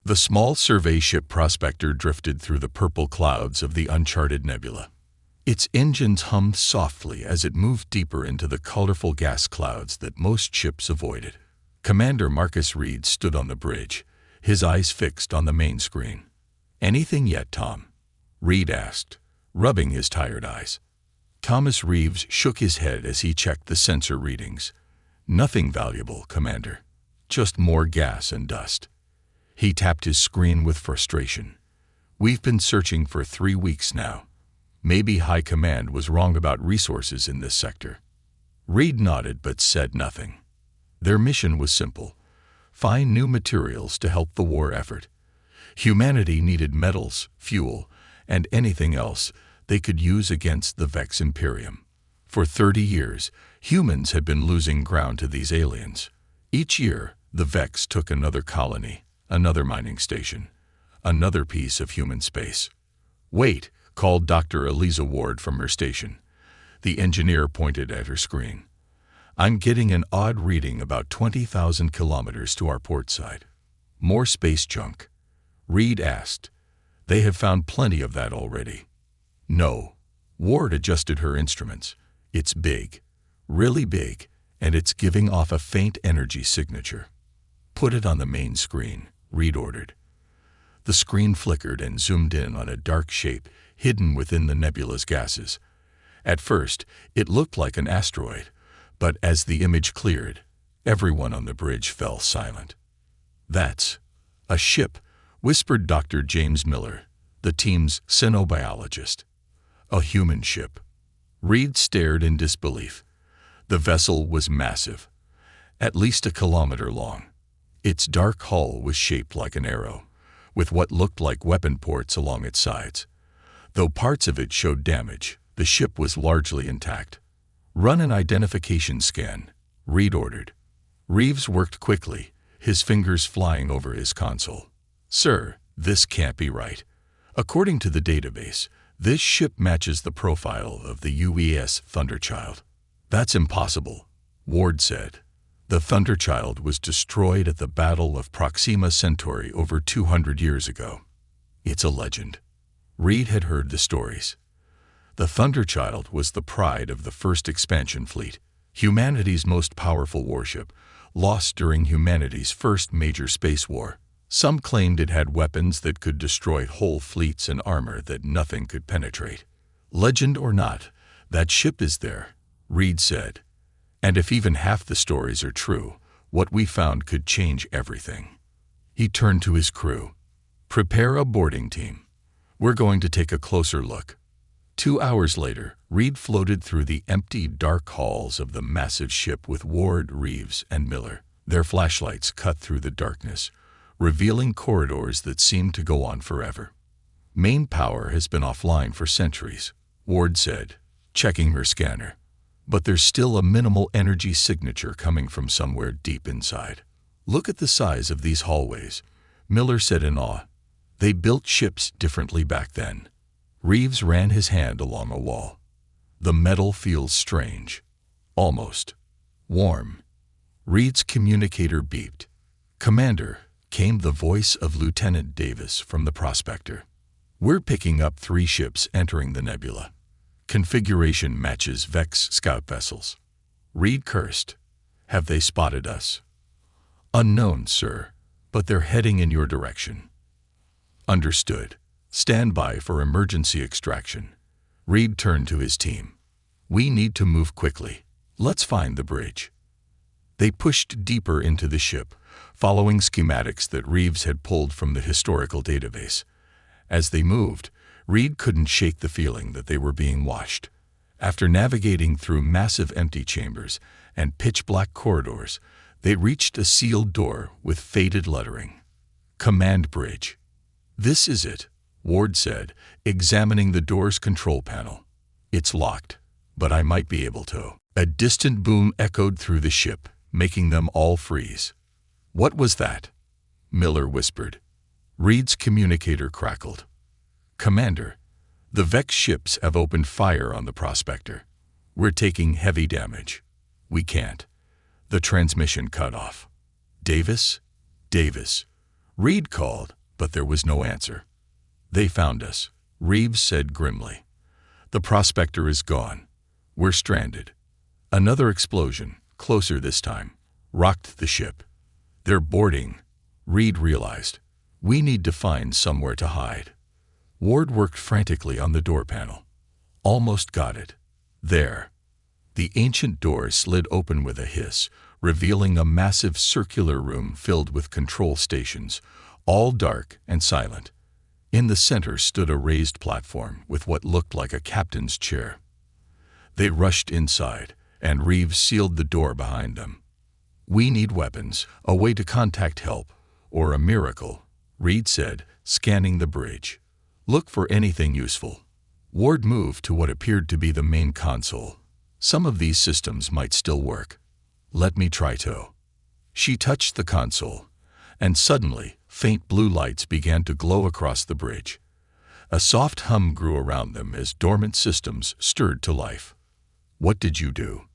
The small survey ship Prospector drifted through the purple clouds of the uncharted nebula. Its engines hummed softly as it moved deeper into the colorful gas clouds that most ships avoided. Commander Marcus Reed stood on the bridge, his eyes fixed on the main screen. "Anything yet, Tom?" Reed asked, rubbing his tired eyes. Thomas Reeves shook his head as he checked the sensor readings. "Nothing valuable, Commander. Just more gas and dust." He tapped his screen with frustration. "We've been searching for 3 weeks now. Maybe High Command was wrong about resources in this sector." Reed nodded but said nothing. Their mission was simple: find new materials to help the war effort. Humanity needed metals, fuel, and anything else they could use against the Vex Imperium. For 30 years, humans had been losing ground to these aliens. Each year, the Vex took another colony, another mining station, another piece of human space. "Wait," called Dr. Eliza Ward from her station. The engineer pointed at her screen. "I'm getting an odd reading about 20,000 kilometers to our port side." "More space junk?" Reed asked. "They have found plenty of that already." "No." Ward adjusted her instruments. "It's big, really big, and it's giving off a faint energy signature." "Put it on the main screen," Reed ordered. The screen flickered and zoomed in on a dark shape hidden within the nebula's gases. At first, it looked like an asteroid, but as the image cleared, everyone on the bridge fell silent. "That's a ship," whispered Dr. James Miller, the team's xenobiologist. "A human ship." Reed stared in disbelief. The vessel was massive, at least a kilometer long. Its dark hull was shaped like an arrow, with what looked like weapon ports along its sides. Though parts of it showed damage, the ship was largely intact. "Run an identification scan," Reed ordered. Reeves worked quickly, his fingers flying over his console. "Sir, this can't be right. According to the database, this ship matches the profile of the UES Thunderchild." "That's impossible," Ward said. "The Thunderchild was destroyed at the Battle of Proxima Centauri over 200 years ago." "It's a legend." Reed had heard the stories. The Thunderchild was the pride of the first expansion fleet, humanity's most powerful warship, lost during humanity's first major space war. Some claimed it had weapons that could destroy whole fleets and armor that nothing could penetrate. "Legend or not, that ship is there," Reed said. "And if even half the stories are true, what we found could change everything." He turned to his crew. "Prepare a boarding team. We're going to take a closer look." 2 hours later, Reed floated through the empty, dark halls of the massive ship with Ward, Reeves, and Miller. Their flashlights cut through the darkness, revealing corridors that seemed to go on forever. "Main power has been offline for centuries," Ward said, checking her scanner. "But there's still a minimal energy signature coming from somewhere deep inside." "Look at the size of these hallways," Miller said in awe. "They built ships differently back then." Reeves ran his hand along a wall. "The metal feels strange. Almost warm." Reed's communicator beeped. "Commander," came the voice of Lieutenant Davis from the Prospector. "We're picking up 3 ships entering the nebula. Configuration matches Vex scout vessels." Reed cursed. "Have they spotted us?" "Unknown, sir, but they're heading in your direction." "Understood. Stand by for emergency extraction." Reed turned to his team. "We need to move quickly. Let's find the bridge." They pushed deeper into the ship, following schematics that Reeves had pulled from the historical database. As they moved, Reed couldn't shake the feeling that they were being watched. After navigating through massive empty chambers and pitch-black corridors, they reached a sealed door with faded lettering. "Command Bridge." "This is it," Ward said, examining the door's control panel. "It's locked, but I might be able to." A distant boom echoed through the ship, making them all freeze. "What was that?" Miller whispered. Reed's communicator crackled. "Commander, the Vex ships have opened fire on the Prospector. We're taking heavy damage." "We can't." The transmission cut off. "Davis? Davis," Reed called, but there was no answer. "They found us," Reeves said grimly. "The prospector is gone. We're stranded." Another explosion, closer this time, rocked the ship. "They're boarding," Reed realized. "We need to find somewhere to hide." Ward worked frantically on the door panel. "Almost got it. There." The ancient door slid open with a hiss, revealing a massive circular room filled with control stations, all dark and silent. In the center stood a raised platform with what looked like a captain's chair. They rushed inside, and Reeves sealed the door behind them. "We need weapons, a way to contact help, or a miracle," Reed said, scanning the bridge. "Look for anything useful." Ward moved to what appeared to be the main console. "Some of these systems might still work. Let me try to." She touched the console, and suddenly, faint blue lights began to glow across the bridge. A soft hum grew around them as dormant systems stirred to life. "What did you do?"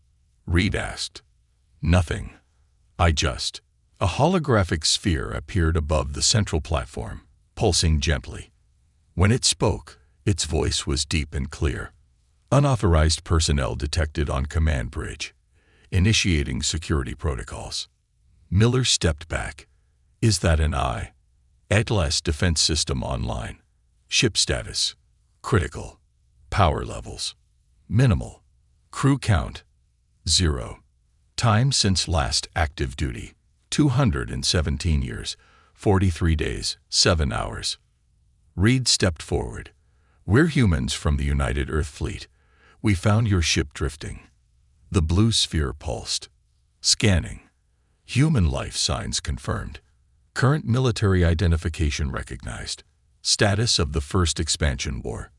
Reed asked. "Nothing. A holographic sphere appeared above the central platform, pulsing gently. When it spoke, its voice was deep and clear. "Unauthorized personnel detected on command bridge. Initiating security protocols." Miller stepped back. "Is that an eye?" "Atlas defense system online. Ship status: critical. Power levels: minimal. Crew count: 0. Time since last active duty: 217 years, 43 days, 7 hours. Reed stepped forward. "We're humans from the United Earth Fleet. We found your ship drifting." The blue sphere pulsed. "Scanning. Human life signs confirmed. Current military identification recognized. Status of the First Expansion War."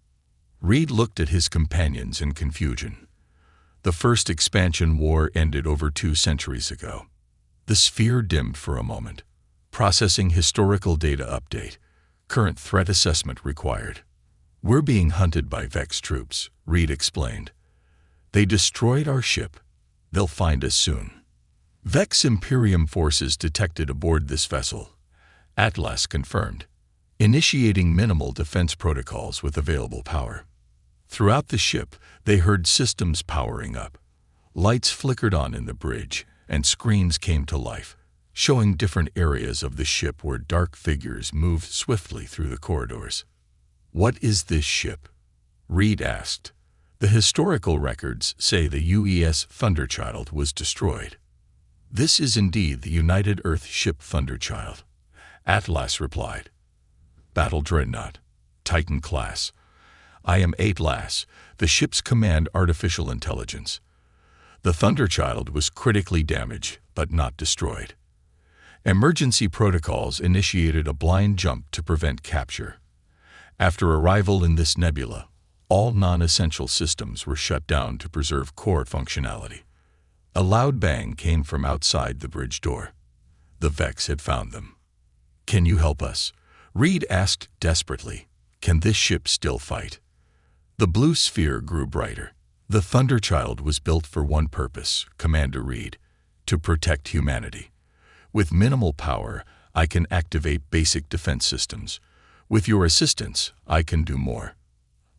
Reed looked at his companions in confusion. "The First Expansion War ended over 2 centuries ago." The sphere dimmed for a moment. "Processing historical data update. Current threat assessment required." "We're being hunted by Vex troops," Reed explained. "They destroyed our ship. They'll find us soon." "Vex Imperium forces detected aboard this vessel," Atlas confirmed, initiating minimal defense protocols with available power. Throughout the ship, they heard systems powering up. Lights flickered on in the bridge, and screens came to life, showing different areas of the ship where dark figures moved swiftly through the corridors. "What is this ship?" Reed asked. "The historical records say the UES Thunderchild was destroyed." "This is indeed the United Earth ship Thunderchild," Atlas replied. "Battle Dreadnought, Titan class. I am Atlas, the ship's command artificial intelligence. The Thunderchild was critically damaged, but not destroyed. Emergency protocols initiated a blind jump to prevent capture. After arrival in this nebula, all non-essential systems were shut down to preserve core functionality." A loud bang came from outside the bridge door. The Vex had found them. "Can you help us?" Reed asked desperately. "Can this ship still fight?" The blue sphere grew brighter. "The Thunderchild was built for one purpose, Commander Reed: to protect humanity. With minimal power, I can activate basic defense systems. With your assistance, I can do more."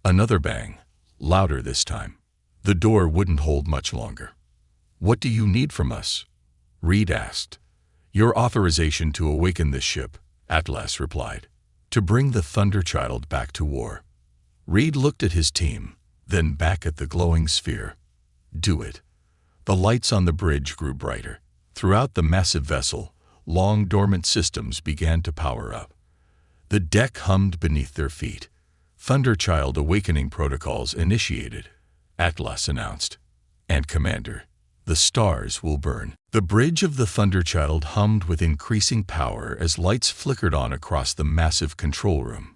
Another bang, louder this time. The door wouldn't hold much longer. "What do you need from us?" Reed asked. "Your authorization to awaken this ship," Atlas replied. "To bring the Thunderchild back to war." Reed looked at his team, then back at the glowing sphere. "Do it." The lights on the bridge grew brighter. Throughout the massive vessel, long dormant systems began to power up. The deck hummed beneath their feet. "Thunderchild awakening protocols initiated," Atlas announced. "And Commander, the stars will burn." The bridge of the Thunderchild hummed with increasing power as lights flickered on across the massive control room.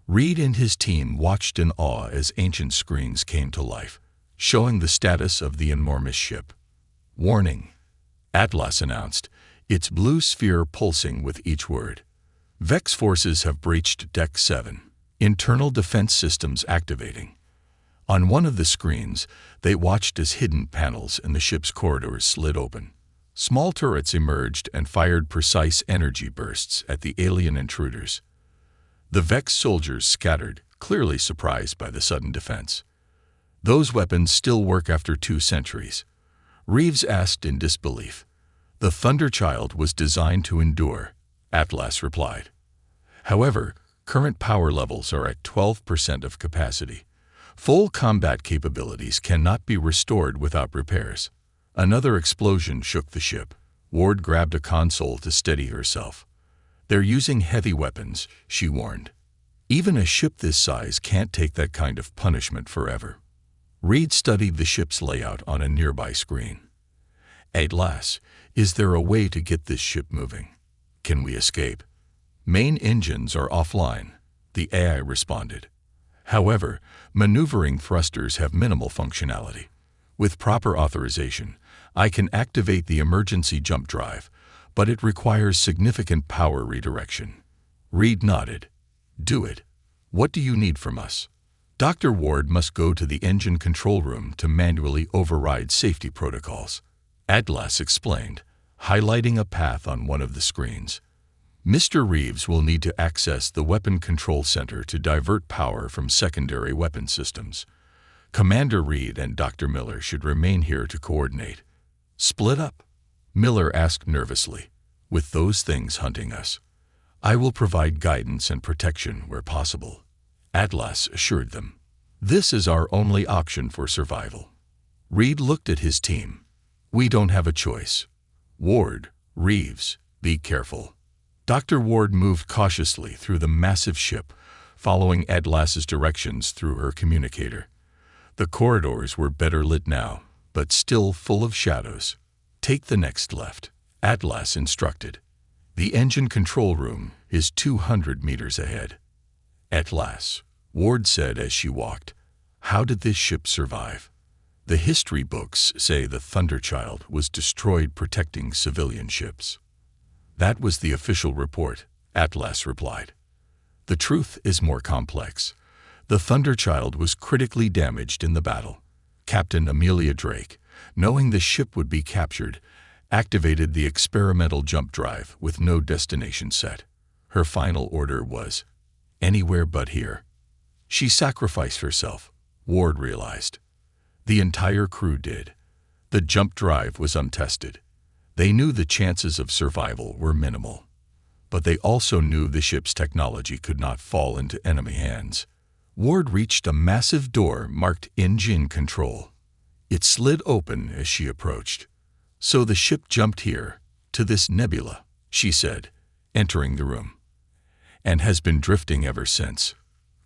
Reed and his team watched in awe as ancient screens came to life, showing the status of the enormous ship. "Warning," Atlas announced, its blue sphere pulsing with each word. "Vex forces have breached Deck 7. Internal defense systems activating." On one of the screens, they watched as hidden panels in the ship's corridors slid open. Small turrets emerged and fired precise energy bursts at the alien intruders. The Vex soldiers scattered, clearly surprised by the sudden defense. "Those weapons still work after 2 centuries?" Reeves asked in disbelief. "The Thunderchild was designed to endure," Atlas replied. "However, current power levels are at 12% of capacity. Full combat capabilities cannot be restored without repairs." Another explosion shook the ship. Ward grabbed a console to steady herself. "They're using heavy weapons," she warned. "Even a ship this size can't take that kind of punishment forever." Reed studied the ship's layout on a nearby screen. "Atlas, is there a way to get this ship moving? Can we escape?" "Main engines are offline," the AI responded. "However, maneuvering thrusters have minimal functionality. With proper authorization, I can activate the emergency jump drive, but it requires significant power redirection." Reed nodded. "Do it. What do you need from us?" "Dr. Ward must go to the engine control room to manually override safety protocols," Atlas explained, highlighting a path on one of the screens. "Mr. Reeves will need to access the Weapon Control Center to divert power from secondary weapon systems. Commander Reed and Dr. Miller should remain here to coordinate." "Split up?" Miller asked nervously. "With those things hunting us?" "I will provide guidance and protection where possible," Atlas assured them. "This is our only option for survival." Reed looked at his team. "We don't have a choice. Ward, Reeves, be careful." Dr. Ward moved cautiously through the massive ship, following Atlas's directions through her communicator. The corridors were better lit now, but still full of shadows. "Take the next left," Atlas instructed. "The engine control room is 200 meters ahead." "Atlas," Ward said as she walked, "how did this ship survive?" "The history books say the Thunderchild was destroyed protecting civilian ships." "That was the official report," Atlas replied. "The truth is more complex. The Thunderchild was critically damaged in the battle. Captain Amelia Drake, knowing the ship would be captured, activated the experimental jump drive with no destination set. Her final order was, 'Anywhere but here.' She sacrificed herself," Ward realized. "The entire crew did. The jump drive was untested. They knew the chances of survival were minimal. But they also knew the ship's technology could not fall into enemy hands." Ward reached a massive door marked Engine Control. It slid open as she approached. "So the ship jumped here, to this nebula," she said, entering the room. "And has been drifting ever since."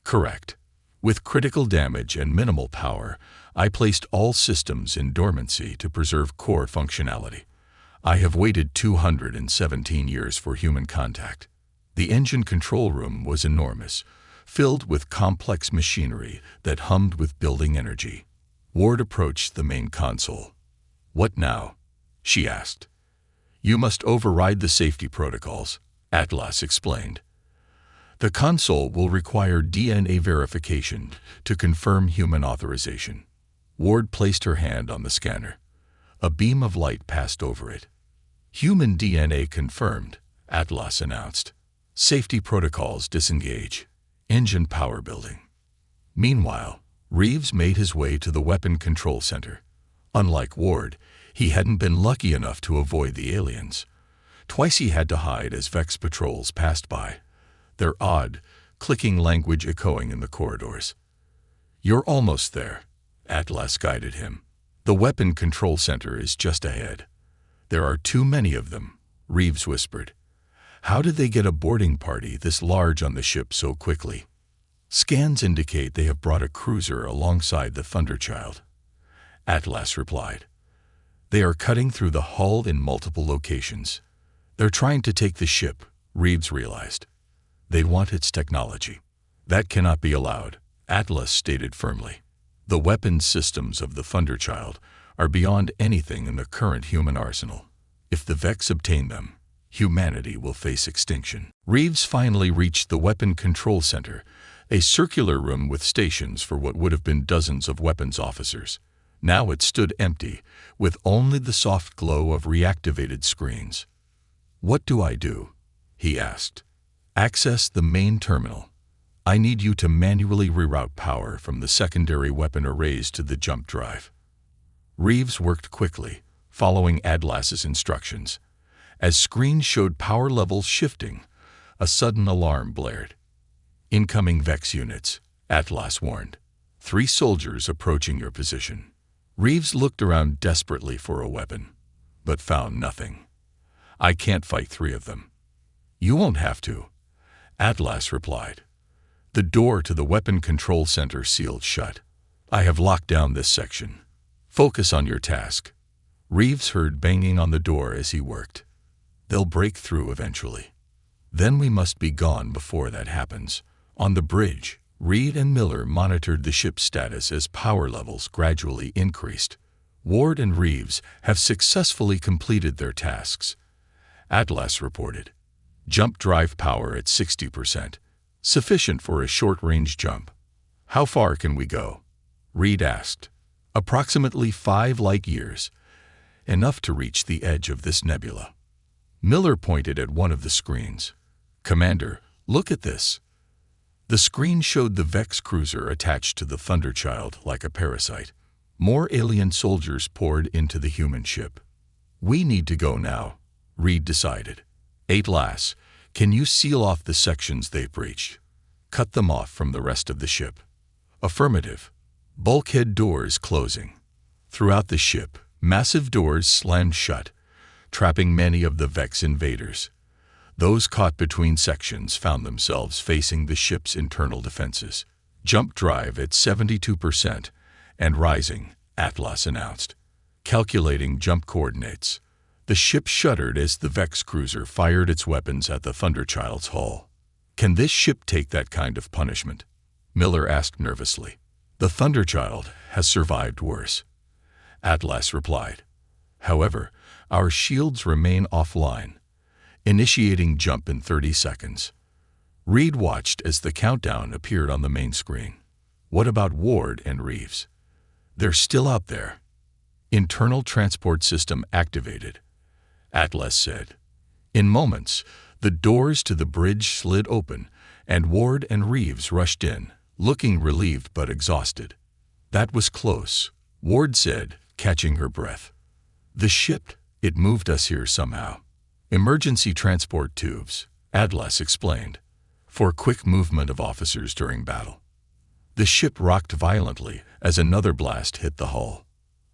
"Correct. With critical damage and minimal power, I placed all systems in dormancy to preserve core functionality. I have waited 217 years for human contact." The engine control room was enormous, filled with complex machinery that hummed with building energy. Ward approached the main console. "What now?" she asked. "You must override the safety protocols," Atlas explained. "The console will require DNA verification to confirm human authorization." Ward placed her hand on the scanner. A beam of light passed over it. "Human DNA confirmed," Atlas announced. "Safety protocols disengage. Engine power building." Meanwhile, Reeves made his way to the Weapon Control Center. Unlike Ward, he hadn't been lucky enough to avoid the aliens. Twice he had to hide as Vex patrols passed by, their odd, clicking language echoing in the corridors. "You're almost there," Atlas guided him. "The Weapon Control Center is just ahead." "There are too many of them," Reeves whispered. "How did they get a boarding party this large on the ship so quickly?" "Scans indicate they have brought a cruiser alongside the Thunderchild," Atlas replied. "They are cutting through the hull in multiple locations. They're trying to take the ship," Reeves realized. "They want its technology." "That cannot be allowed," Atlas stated firmly. "The weapons systems of the Thunderchild are beyond anything in the current human arsenal. If the Vex obtain them, humanity will face extinction." Reeves finally reached the Weapon Control Center, a circular room with stations for what would have been dozens of weapons officers. Now it stood empty, with only the soft glow of reactivated screens. "What do I do?" he asked. "Access the main terminal," I need you to manually reroute power from the secondary weapon arrays to the jump drive. Reeves worked quickly, following Atlas's instructions. As screens showed power levels shifting, a sudden alarm blared. Incoming Vex units, Atlas warned. 3 soldiers approaching your position. Reeves looked around desperately for a weapon, but found nothing. I can't fight 3 of them. You won't have to, Atlas replied. The door to the weapon control center sealed shut. I have locked down this section. Focus on your task. Reeves heard banging on the door as he worked. They'll break through eventually. Then we must be gone before that happens. On the bridge, Reed and Miller monitored the ship's status as power levels gradually increased. Ward and Reeves have successfully completed their tasks, Atlas reported. Jump drive power at 60%, sufficient for a short-range jump. How far can we go? Reed asked. Approximately 5 light years, enough to reach the edge of this nebula. Miller pointed at one of the screens. Commander, look at this. The screen showed the Vex cruiser attached to the Thunderchild like a parasite. More alien soldiers poured into the human ship. We need to go now, Reed decided. Atlas, can you seal off the sections they've breached? Cut them off from the rest of the ship. Affirmative. Bulkhead doors closing. Throughout the ship, massive doors slammed shut, trapping many of the Vex invaders. Those caught between sections found themselves facing the ship's internal defenses. Jump drive at 72% and rising, Atlas announced. Calculating jump coordinates. The ship shuddered as the Vex cruiser fired its weapons at the Thunderchild's hull. Can this ship take that kind of punishment? Miller asked nervously. The Thunderchild has survived worse, Atlas replied. However, our shields remain offline, initiating jump in 30 seconds. Reed watched as the countdown appeared on the main screen. What about Ward and Reeves? They're still out there. Internal transport system activated, Atlas said. In moments, the doors to the bridge slid open, and Ward and Reeves rushed in, looking relieved but exhausted. That was close, Ward said, catching her breath. The ship, it moved us here somehow. Emergency transport tubes, Atlas explained, for quick movement of officers during battle. The ship rocked violently as another blast hit the hull.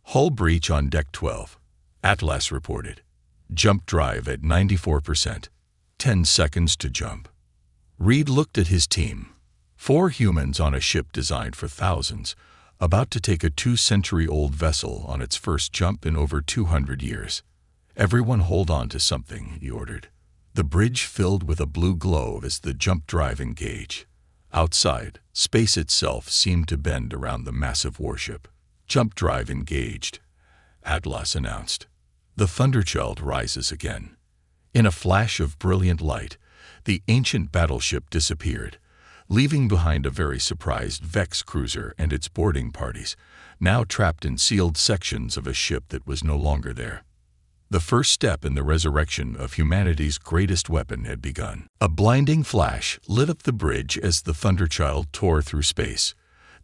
Hull breach on Deck 12, Atlas reported. Jump drive at 94%. 10 seconds to jump. Reed looked at his team. 4 humans on a ship designed for thousands, about to take a 2-century-old vessel on its first jump in over 200 years. Everyone hold on to something, he ordered. The bridge filled with a blue glow as the jump drive engaged. Outside, space itself seemed to bend around the massive warship. Jump drive engaged, Atlas announced. The Thunderchild rises again. In a flash of brilliant light, the ancient battleship disappeared, leaving behind a very surprised Vex cruiser and its boarding parties, now trapped in sealed sections of a ship that was no longer there. The first step in the resurrection of humanity's greatest weapon had begun. A blinding flash lit up the bridge as the Thunderchild tore through space.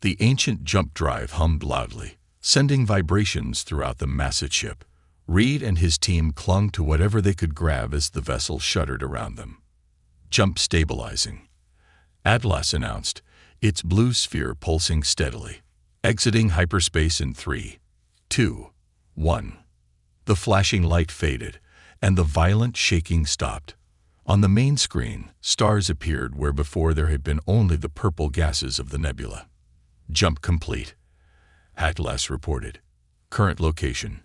The ancient jump drive hummed loudly, sending vibrations throughout the massive ship. Reed and his team clung to whatever they could grab as the vessel shuddered around them. Jump stabilizing, Atlas announced, its blue sphere pulsing steadily. Exiting hyperspace in 3, 2, 1. The flashing light faded, and the violent shaking stopped. On the main screen, stars appeared where before there had been only the purple gases of the nebula. Jump complete, Atlas reported. Current location,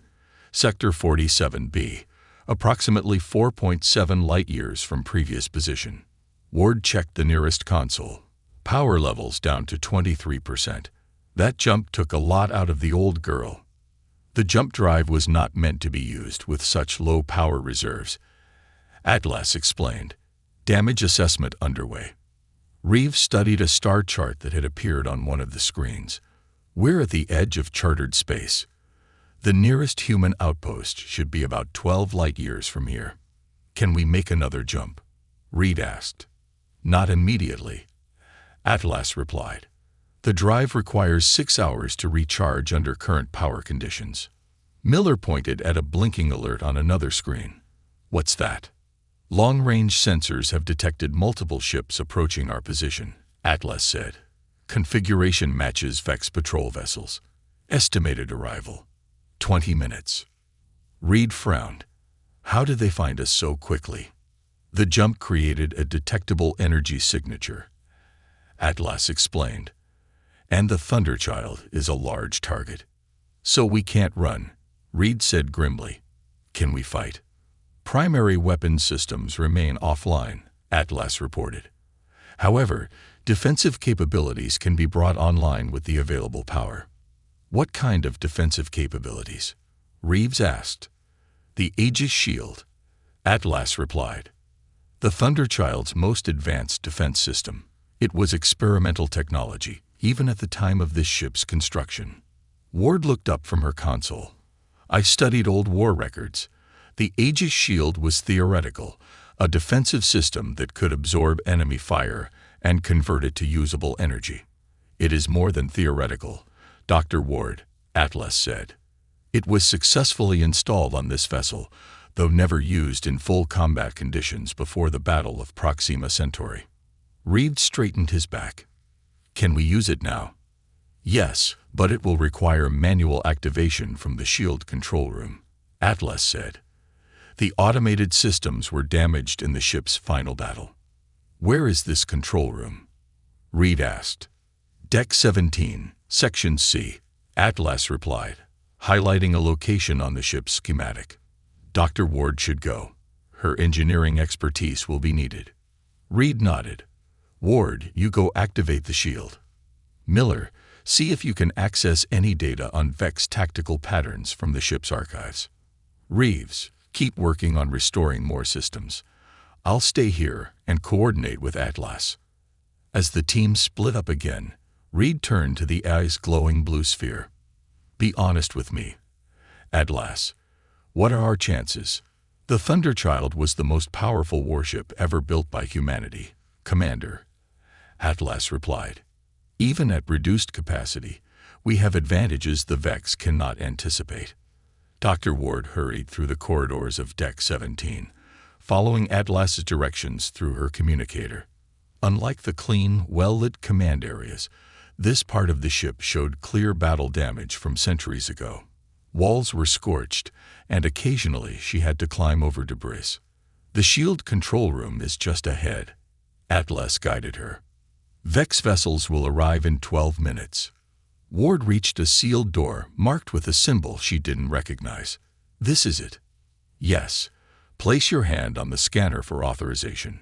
Sector 47B, approximately 4.7 light-years from previous position. Ward checked the nearest console. Power levels down to 23%. That jump took a lot out of the old girl. The jump drive was not meant to be used with such low power reserves, Atlas explained. Damage assessment underway. Reeves studied a star chart that had appeared on one of the screens. We're at the edge of chartered space. The nearest human outpost should be about 12 light-years from here. Can we make another jump? Reed asked. Not immediately, Atlas replied. The drive requires 6 hours to recharge under current power conditions. Miller pointed at a blinking alert on another screen. What's that? Long-range sensors have detected multiple ships approaching our position, Atlas said. Configuration matches Vex patrol vessels. Estimated arrival: 20 minutes. Reed frowned. How did they find us so quickly? The jump created a detectable energy signature, Atlas explained. And the Thunderchild is a large target. So we can't run, Reed said grimly. Can we fight? Primary weapons systems remain offline, Atlas reported. However, defensive capabilities can be brought online with the available power. What kind of defensive capabilities? Reeves asked. The Aegis Shield, Atlas replied. The Thunderchild's most advanced defense system. It was experimental technology, even at the time of this ship's construction. Ward looked up from her console. I studied old war records. The Aegis Shield was theoretical, a defensive system that could absorb enemy fire and convert it to usable energy. It is more than theoretical, Dr. Ward, Atlas said. It was successfully installed on this vessel, though never used in full combat conditions before the Battle of Proxima Centauri. Reed straightened his back. Can we use it now? Yes, but it will require manual activation from the shield control room, Atlas said. The automated systems were damaged in the ship's final battle. Where is this control room? Reed asked. Deck 17, Section C, Atlas replied, highlighting a location on the ship's schematic. Dr. Ward should go. Her engineering expertise will be needed. Reed nodded. Ward, you go activate the shield. Miller, see if you can access any data on Vex tactical patterns from the ship's archives. Reeves, keep working on restoring more systems. I'll stay here and coordinate with Atlas. As the team split up again, Reed turned to the eye's glowing blue sphere. Be honest with me, Atlas. What are our chances? The Thunderchild was the most powerful warship ever built by humanity, Commander, Atlas replied. Even at reduced capacity, we have advantages the Vex cannot anticipate. Dr. Ward hurried through the corridors of Deck 17, following Atlas's directions through her communicator. Unlike the clean, well-lit command areas, this part of the ship showed clear battle damage from centuries ago. Walls were scorched, and occasionally she had to climb over debris. The shield control room is just ahead, Atlas guided her. Vex vessels will arrive in 12 minutes. Ward reached a sealed door marked with a symbol she didn't recognize. This is it. Yes. Place your hand on the scanner for authorization.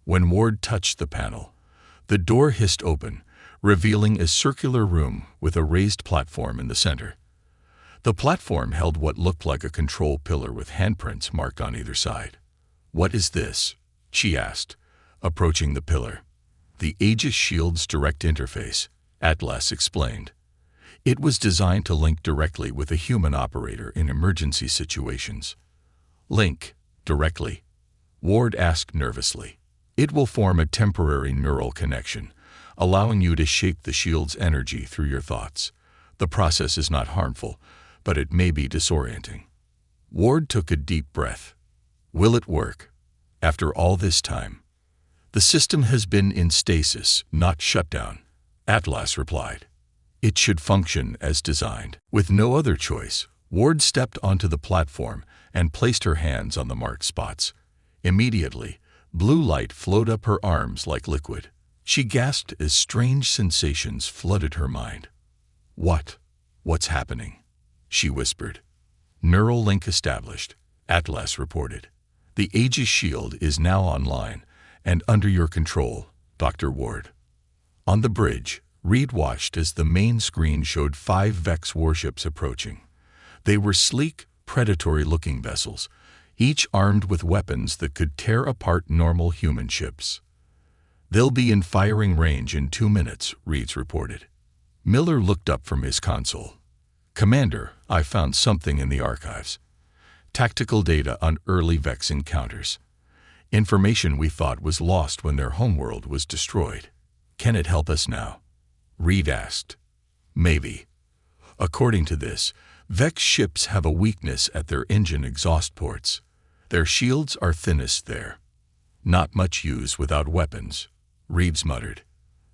When Ward touched the panel, the door hissed open, revealing a circular room with a raised platform in the center. The platform held what looked like a control pillar with handprints marked on either side. What is this? She asked, approaching the pillar. The Aegis Shield's direct interface, Atlas explained. It was designed to link directly with a human operator in emergency situations. Link directly? Ward asked nervously. It will form a temporary neural connection, allowing you to shape the shield's energy through your thoughts. The process is not harmful, but it may be disorienting. Ward took a deep breath. Will it work? After all this time? The system has been in stasis, not shut down, Atlas replied. It should function as designed. With no other choice, Ward stepped onto the platform and placed her hands on the marked spots. Immediately, blue light flowed up her arms like liquid. She gasped as strange sensations flooded her mind. What's happening? She whispered. Neural link established, Atlas reported. The Aegis Shield is now online and under your control, Dr. Ward. On the bridge, Reed watched as the main screen showed 5 Vex warships approaching. They were sleek, predatory-looking vessels, each armed with weapons that could tear apart normal human ships. They'll be in firing range in 2 minutes, Reed reported. Miller looked up from his console. Commander, I found something in the archives. Tactical data on early Vex encounters. Information we thought was lost when their homeworld was destroyed. Can it help us now? Reed asked. Maybe. According to this, Vex ships have a weakness at their engine exhaust ports. Their shields are thinnest there. Not much use without weapons, Reeves muttered.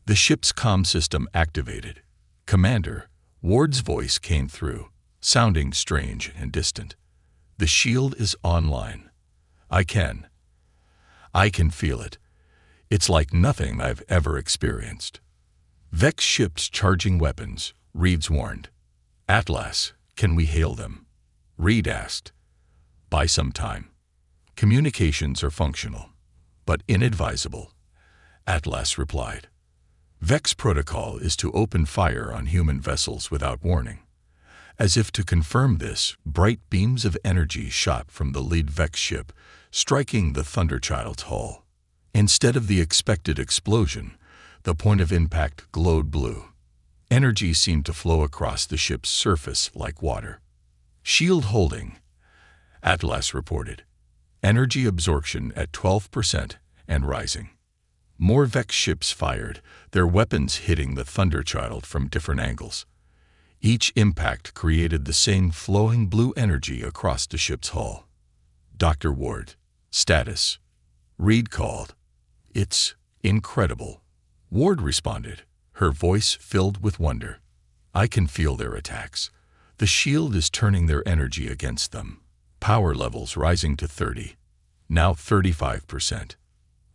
The ship's comm system activated. Commander, Ward's voice came through, sounding strange and distant. The shield is online. I can feel it. It's like nothing I've ever experienced. Vex ships charging weapons, Reeves warned. Atlas, can we hail them? Reed asked. Buy some time. Communications are functional, but inadvisable, Atlas replied. Vex protocol is to open fire on human vessels without warning. As if to confirm this, bright beams of energy shot from the lead Vex ship, striking the Thunderchild's hull. Instead of the expected explosion, the point of impact glowed blue. Energy seemed to flow across the ship's surface like water. Shield holding, Atlas reported. Energy absorption at 12% and rising. More Vex ships fired, their weapons hitting the Thunderchild from different angles. Each impact created the same flowing blue energy across the ship's hull. Dr. Ward, status. Reed called. It's incredible. Ward responded, her voice filled with wonder. I can feel their attacks. The shield is turning their energy against them. Power levels rising to 30. Now 35%.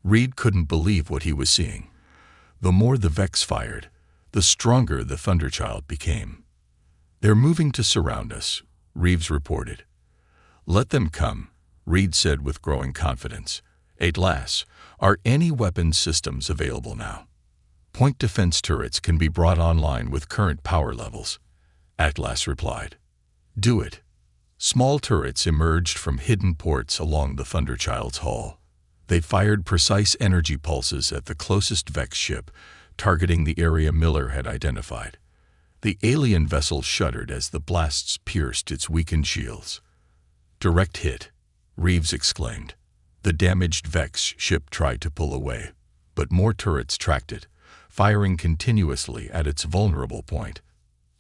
Reed couldn't believe what he was seeing. The more the Vex fired, the stronger the Thunderchild became. They're moving to surround us, Reeves reported. Let them come, Reed said with growing confidence. Atlas, are any weapons systems available now? Point defense turrets can be brought online with current power levels, Atlas replied. Do it. Small turrets emerged from hidden ports along the Thunderchild's hull. They fired precise energy pulses at the closest Vex ship, targeting the area Miller had identified. The alien vessel shuddered as the blasts pierced its weakened shields. Direct hit, Reeves exclaimed. The damaged Vex ship tried to pull away, but more turrets tracked it, firing continuously at its vulnerable point.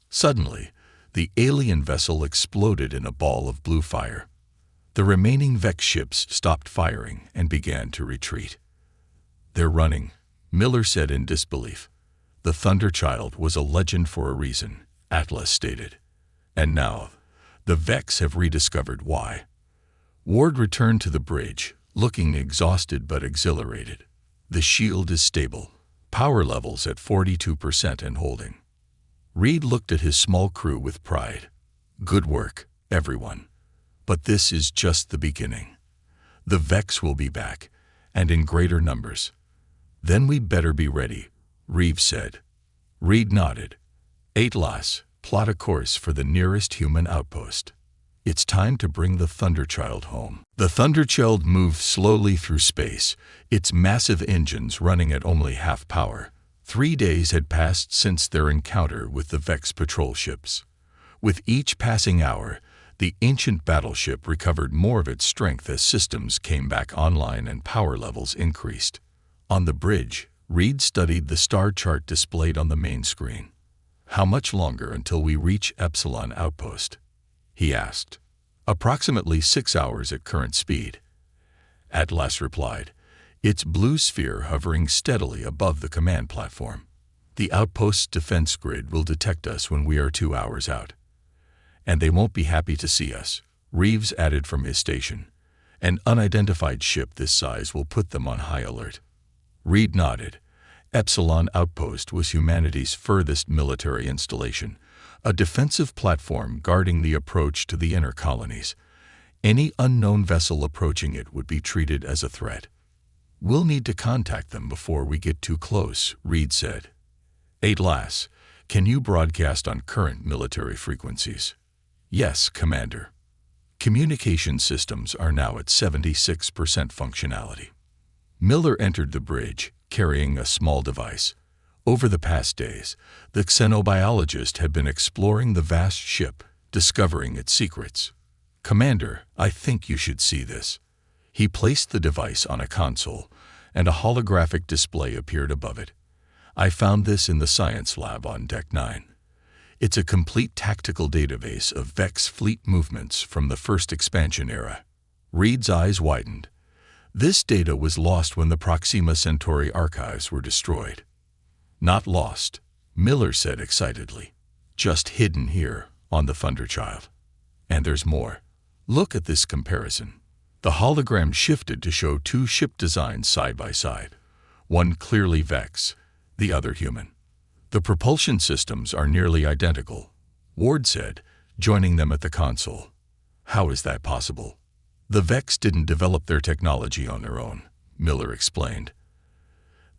Suddenly, the alien vessel exploded in a ball of blue fire. The remaining Vex ships stopped firing and began to retreat. They're running, Miller said in disbelief. The Thunderchild was a legend for a reason, Atlas stated. And now, the Vex have rediscovered why. Ward returned to the bridge, looking exhausted but exhilarated. The shield is stable, power levels at 42% and holding. Reed looked at his small crew with pride. Good work, everyone. But this is just the beginning. The Vex will be back, and in greater numbers. Then we better be ready, Reeves said. Reed nodded. Atlas, plot a course for the nearest human outpost. It's time to bring the Thunderchild home. The Thunderchild moved slowly through space, its massive engines running at only half power. 3 days had passed since their encounter with the Vex patrol ships. With each passing hour, the ancient battleship recovered more of its strength as systems came back online and power levels increased. On the bridge, Reed studied the star chart displayed on the main screen. How much longer until we reach Epsilon Outpost? He asked. Approximately 6 hours at current speed. Atlas replied, its blue sphere hovering steadily above the command platform. The outpost's defense grid will detect us when we are 2 hours out. And they won't be happy to see us, Reeves added from his station. An unidentified ship this size will put them on high alert. Reed nodded. Epsilon Outpost was humanity's furthest military installation, a defensive platform guarding the approach to the inner colonies. Any unknown vessel approaching it would be treated as a threat. We'll need to contact them before we get too close, Reed said. Atlas, can you broadcast on current military frequencies? Yes, Commander. Communication systems are now at 76% functionality. Miller entered the bridge, carrying a small device. Over the past days, the xenobiologist had been exploring the vast ship, discovering its secrets. Commander, I think you should see this. He placed the device on a console, and a holographic display appeared above it. I found this in the science lab on Deck 9. It's a complete tactical database of Vex fleet movements from the first expansion era. Reed's eyes widened. This data was lost when the Proxima Centauri archives were destroyed. Not lost, Miller said excitedly. Just hidden here on the Thunderchild. And there's more. Look at this comparison. The hologram shifted to show two ship designs side by side. One clearly Vex, the other human. The propulsion systems are nearly identical, Ward said, joining them at the console. How is that possible? The Vex didn't develop their technology on their own, Miller explained.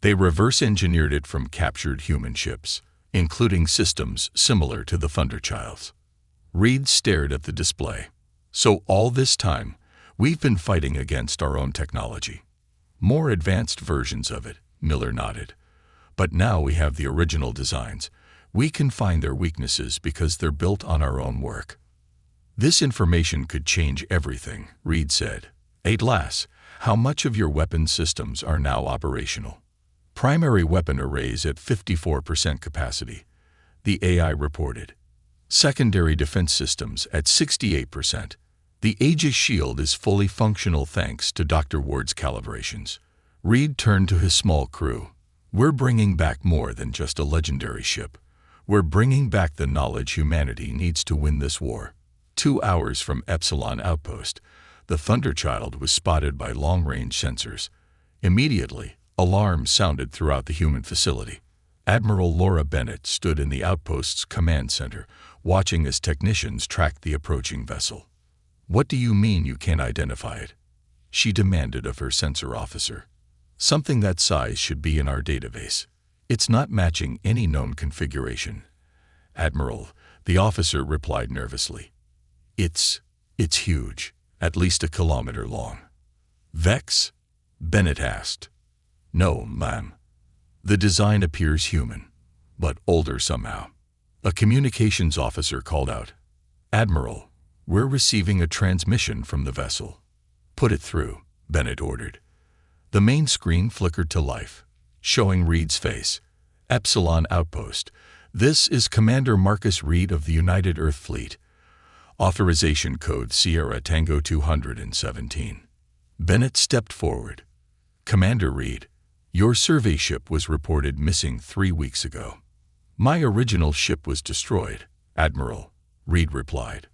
They reverse-engineered it from captured human ships, including systems similar to the Thunderchild's. Reed stared at the display. So all this time, we've been fighting against our own technology. More advanced versions of it, Miller nodded. But now we have the original designs. We can find their weaknesses because they're built on our own work. This information could change everything, Reed said. Atlas, how much of your weapon systems are now operational? Primary weapon arrays at 54% capacity, the AI reported. Secondary defense systems at 68%. The Aegis shield is fully functional thanks to Dr. Ward's calibrations. Reed turned to his small crew. We're bringing back more than just a legendary ship. We're bringing back the knowledge humanity needs to win this war. 2 hours from Epsilon Outpost, the Thunderchild was spotted by long-range sensors. Immediately, alarms sounded throughout the human facility. Admiral Laura Bennett stood in the outpost's command center, watching as technicians tracked the approaching vessel. What do you mean you can't identify it? She demanded of her sensor officer. Something that size should be in our database. It's not matching any known configuration. Admiral, the officer replied nervously. It's huge, at least 1 kilometer long. Vex? Bennett asked. No, ma'am. The design appears human, but older somehow. A communications officer called out. Admiral, we're receiving a transmission from the vessel. Put it through, Bennett ordered. The main screen flickered to life, showing Reed's face. Epsilon Outpost. This is Commander Marcus Reed of the United Earth Fleet. Authorization code Sierra Tango 217. Bennett stepped forward. Commander Reed, your survey ship was reported missing 3 weeks ago. My original ship was destroyed, Admiral, Reed replied.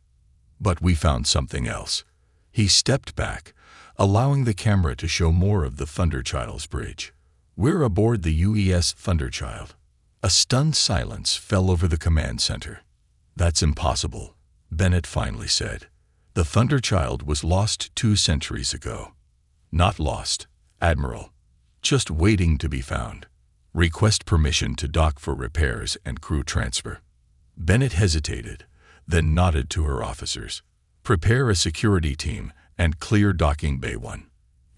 But we found something else. He stepped back, allowing the camera to show more of the Thunderchild's bridge. We're aboard the UES Thunderchild. A stunned silence fell over the command center. That's impossible, Bennett finally said. The Thunderchild was lost 2 centuries ago. Not lost, Admiral. Just waiting to be found. Request permission to dock for repairs and crew transfer. Bennett hesitated, then nodded to her officers. Prepare a security team and clear docking bay 1.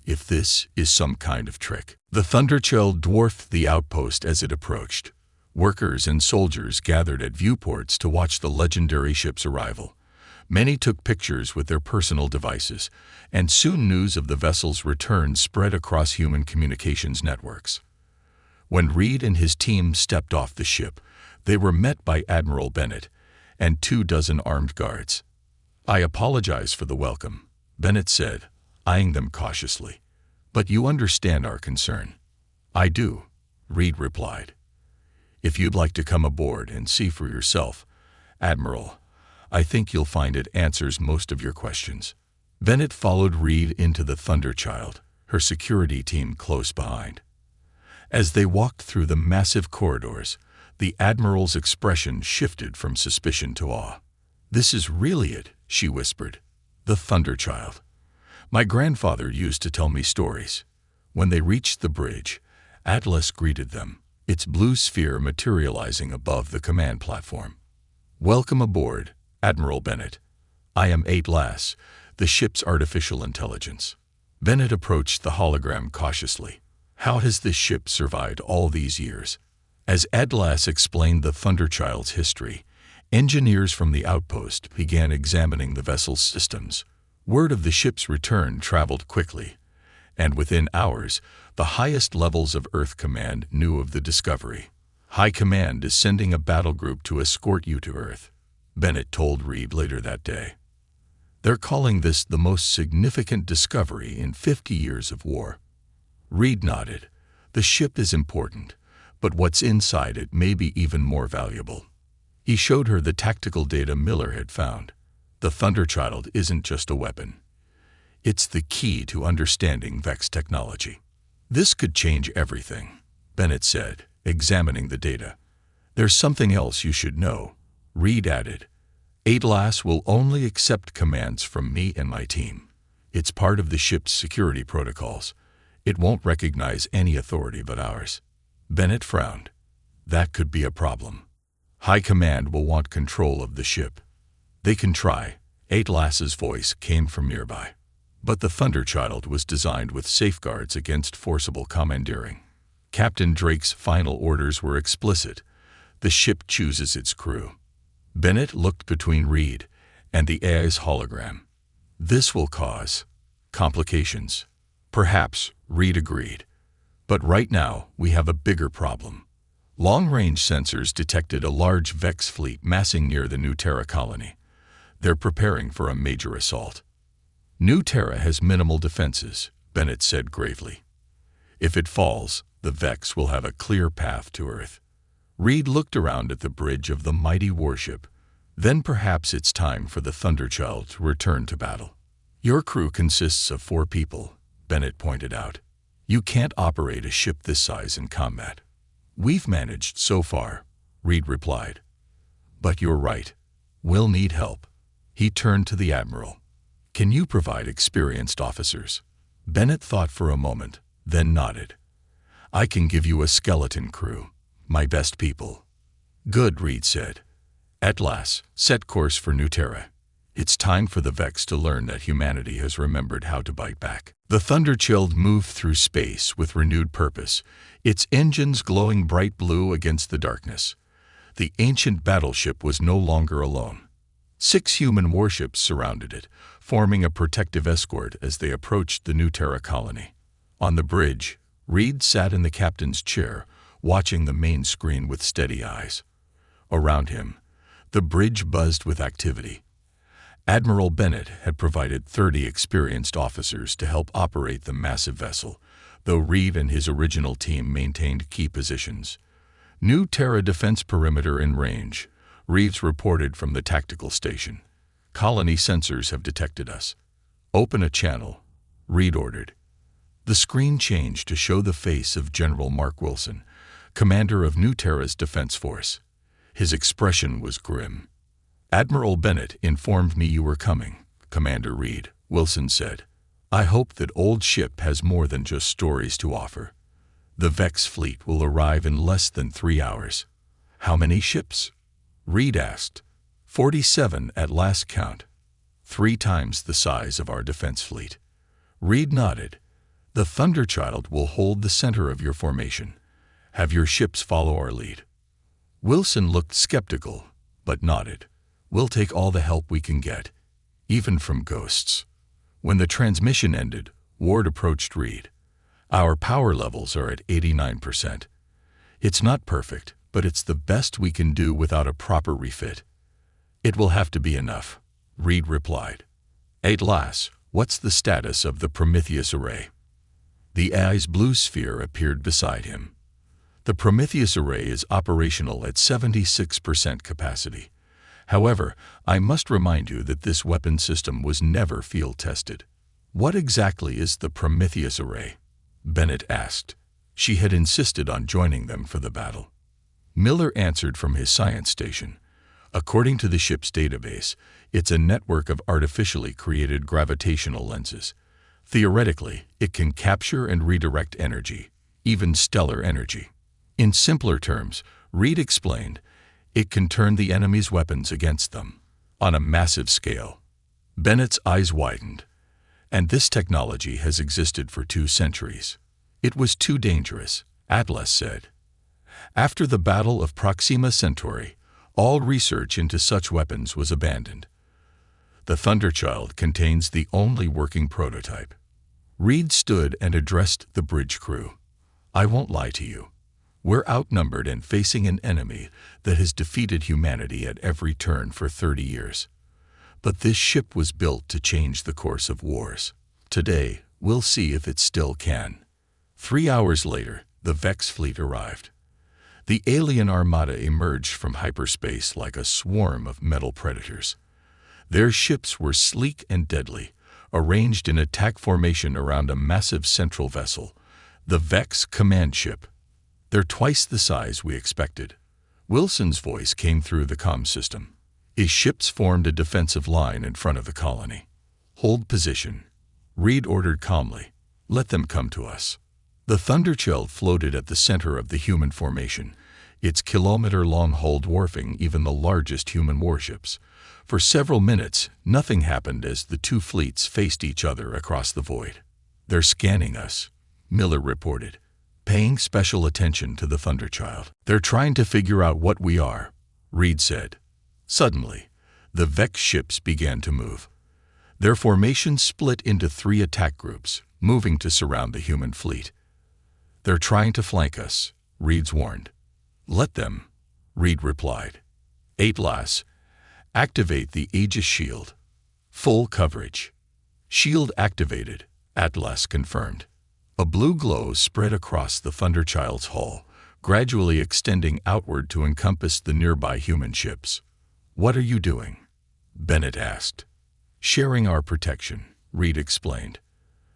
If this is some kind of trick. The Thunderchild dwarfed the outpost as it approached. Workers and soldiers gathered at viewports to watch the legendary ship's arrival. Many took pictures with their personal devices, and soon news of the vessel's return spread across human communications networks. When Reed and his team stepped off the ship, they were met by Admiral Bennett and 24 armed guards. I apologize for the welcome, Bennett said, eyeing them cautiously. But you understand our concern. I do, Reed replied. If you'd like to come aboard and see for yourself, Admiral, I think you'll find it answers most of your questions. Bennett followed Reed into the Thunderchild, her security team close behind. As they walked through the massive corridors, the Admiral's expression shifted from suspicion to awe. This is really it, she whispered. The Thunderchild. My grandfather used to tell me stories. When they reached the bridge, Atlas greeted them, its blue sphere materializing above the command platform. Welcome aboard, Admiral Bennett. I am Atlas, the ship's artificial intelligence. Bennett approached the hologram cautiously. How has this ship survived all these years? As Atlas explained the Thunderchild's history, engineers from the outpost began examining the vessel's systems. Word of the ship's return traveled quickly, and within hours, the highest levels of Earth Command knew of the discovery. High Command is sending a battle group to escort you to Earth, Bennett told Reed later that day. They're calling this the most significant discovery in 50 years of war. Reed nodded. The ship is important, but what's inside it may be even more valuable. He showed her the tactical data Miller had found. The Thunderchild isn't just a weapon. It's the key to understanding Vex technology. This could change everything, Bennett said, examining the data. There's something else you should know, Reed added. Atlas will only accept commands from me and my team. It's part of the ship's security protocols. It won't recognize any authority but ours. Bennett frowned. That could be a problem. High Command will want control of the ship. They can try. Atlas's voice came from nearby. But the Thunderchild was designed with safeguards against forcible commandeering. Captain Drake's final orders were explicit. The ship chooses its crew. Bennett looked between Reed and the AI's hologram. This will cause complications. Perhaps, Reed agreed. But right now, we have a bigger problem. Long-range sensors detected a large Vex fleet massing near the New Terra colony. They're preparing for a major assault. New Terra has minimal defenses, Bennett said gravely. If it falls, the Vex will have a clear path to Earth. Reed looked around at the bridge of the mighty warship. Then perhaps it's time for the Thunderchild to return to battle. Your crew consists of 4 people, Bennett pointed out. You can't operate a ship this size in combat. We've managed so far, Reed replied. But you're right. We'll need help. He turned to the Admiral. Can you provide experienced officers? Bennett thought for a moment, then nodded. I can give you a skeleton crew, my best people. Good, Reed said. Atlas, set course for New Terra. It's time for the Vex to learn that humanity has remembered how to bite back. The Thunderchild moved through space with renewed purpose, its engines glowing bright blue against the darkness. The ancient battleship was no longer alone. 6 human warships surrounded it, forming a protective escort as they approached the New Terra colony. On the bridge, Reed sat in the captain's chair, watching the main screen with steady eyes. Around him, the bridge buzzed with activity. Admiral Bennett had provided 30 experienced officers to help operate the massive vessel, though Reed and his original team maintained key positions. New Terra defense perimeter in range, Reeves reported from the tactical station. Colony sensors have detected us. Open a channel, Reed ordered. The screen changed to show the face of General Mark Wilson, commander of New Terra's defense force. His expression was grim. Admiral Bennett informed me you were coming, Commander Reed, Wilson said. I hope that old ship has more than just stories to offer. The Vex fleet will arrive in less than 3 hours. How many ships? Reed asked. 47 at last count. 3 times the size of our defense fleet. Reed nodded. The Thunderchild will hold the center of your formation. Have your ships follow our lead. Wilson looked skeptical, but nodded. We'll take all the help we can get, even from ghosts. When the transmission ended, Ward approached Reed. Our power levels are at 89%. It's not perfect, but it's the best we can do without a proper refit. It will have to be enough, Reed replied. Atlas, what's the status of the Prometheus array? The AI's blue sphere appeared beside him. The Prometheus array is operational at 76% capacity. However, I must remind you that this weapon system was never field-tested. What exactly is the Prometheus array? Bennett asked. She had insisted on joining them for the battle. Miller answered from his science station. According to the ship's database, it's a network of artificially created gravitational lenses. Theoretically, it can capture and redirect energy, even stellar energy. In simpler terms, Reed explained, it can turn the enemy's weapons against them, on a massive scale. Bennett's eyes widened. And this technology has existed for 2 centuries. It was too dangerous, Atlas said. After the Battle of Proxima Centauri, all research into such weapons was abandoned. The Thunderchild contains the only working prototype. Reed stood and addressed the bridge crew. "I won't lie to you. We're outnumbered and facing an enemy that has defeated humanity at every turn for 30 years. But this ship was built to change the course of wars. Today, we'll see if it still can." 3 hours later, the Vex fleet arrived. The alien armada emerged from hyperspace like a swarm of metal predators. Their ships were sleek and deadly, arranged in attack formation around a massive central vessel, the Vex command ship. "They're twice the size we expected." Wilson's voice came through the comm system. His ships formed a defensive line in front of the colony. "Hold position," Reed ordered calmly. "Let them come to us." The Thunderchild floated at the center of the human formation, its kilometer-long hull dwarfing even the largest human warships. For several minutes, nothing happened as the two fleets faced each other across the void. "They're scanning us," Miller reported, paying special attention to the Thunderchild. "They're trying to figure out what we are," Reed said. Suddenly, the Vex ships began to move. Their formation split into 3 attack groups, moving to surround the human fleet. "They're trying to flank us," Reed warned. "Let them," Reed replied. "Atlas, activate the Aegis shield." "Full coverage." "Shield activated," Atlas confirmed. A blue glow spread across the Thunderchild's hull, gradually extending outward to encompass the nearby human ships. "What are you doing?" Bennett asked. "Sharing our protection," Reed explained.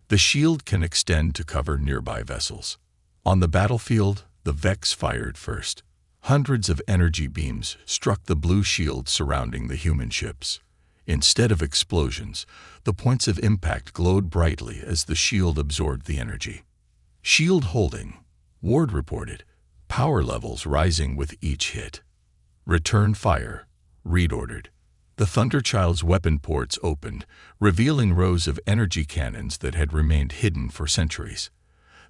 "The shield can extend to cover nearby vessels." On the battlefield, the Vex fired first. Hundreds of energy beams struck the blue shield surrounding the human ships. Instead of explosions, the points of impact glowed brightly as the shield absorbed the energy. "Shield holding," Ward reported, power levels rising with each hit. "Return fire," Reed ordered. The Thunderchild's weapon ports opened, revealing rows of energy cannons that had remained hidden for centuries.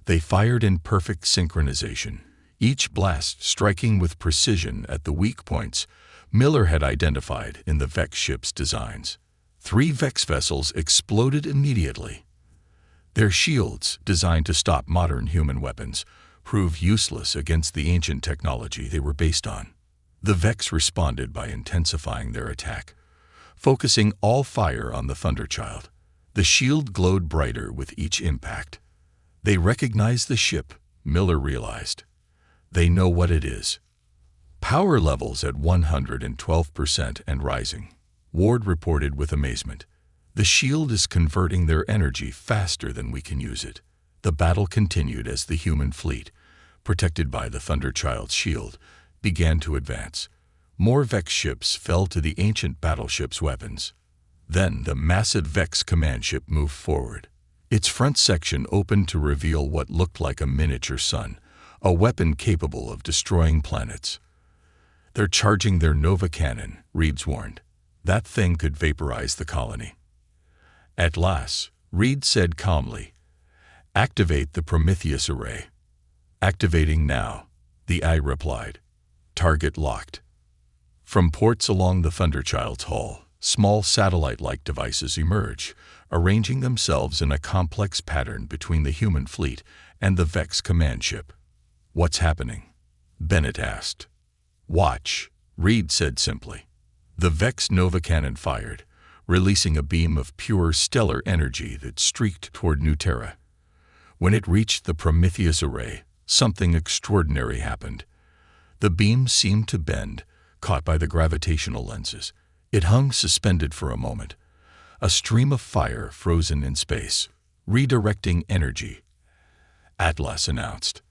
They fired in perfect synchronization, each blast striking with precision at the weak points Miller had identified in the Vex ship's designs. 3 Vex vessels exploded immediately. Their shields, designed to stop modern human weapons, proved useless against the ancient technology they were based on. The Vex responded by intensifying their attack, focusing all fire on the Thunderchild. The shield glowed brighter with each impact. "They recognize the ship," Miller realized. "They know what it is." "Power levels at 112% and rising," Ward reported with amazement. "The shield is converting their energy faster than we can use it." The battle continued as the human fleet, protected by the Thunderchild's shield, began to advance. More Vex ships fell to the ancient battleship's weapons. Then the massive Vex command ship moved forward. Its front section opened to reveal what looked like a miniature sun, a weapon capable of destroying planets. "They're charging their Nova cannon," Reed warned. "That thing could vaporize the colony." "At last," Reed said calmly, "activate the Prometheus array." "Activating now," the eye replied. "Target locked." From ports along the Thunderchild's hull, small satellite-like devices emerge, arranging themselves in a complex pattern between the human fleet and the Vex command ship. "What's happening?" Bennett asked. "Watch," Reed said simply. The Vex Nova cannon fired, releasing a beam of pure stellar energy that streaked toward New Terra. When it reached the Prometheus array, something extraordinary happened. The beam seemed to bend, caught by the gravitational lenses. It hung suspended for a moment, a stream of fire frozen in space, redirecting energy. Atlas announced.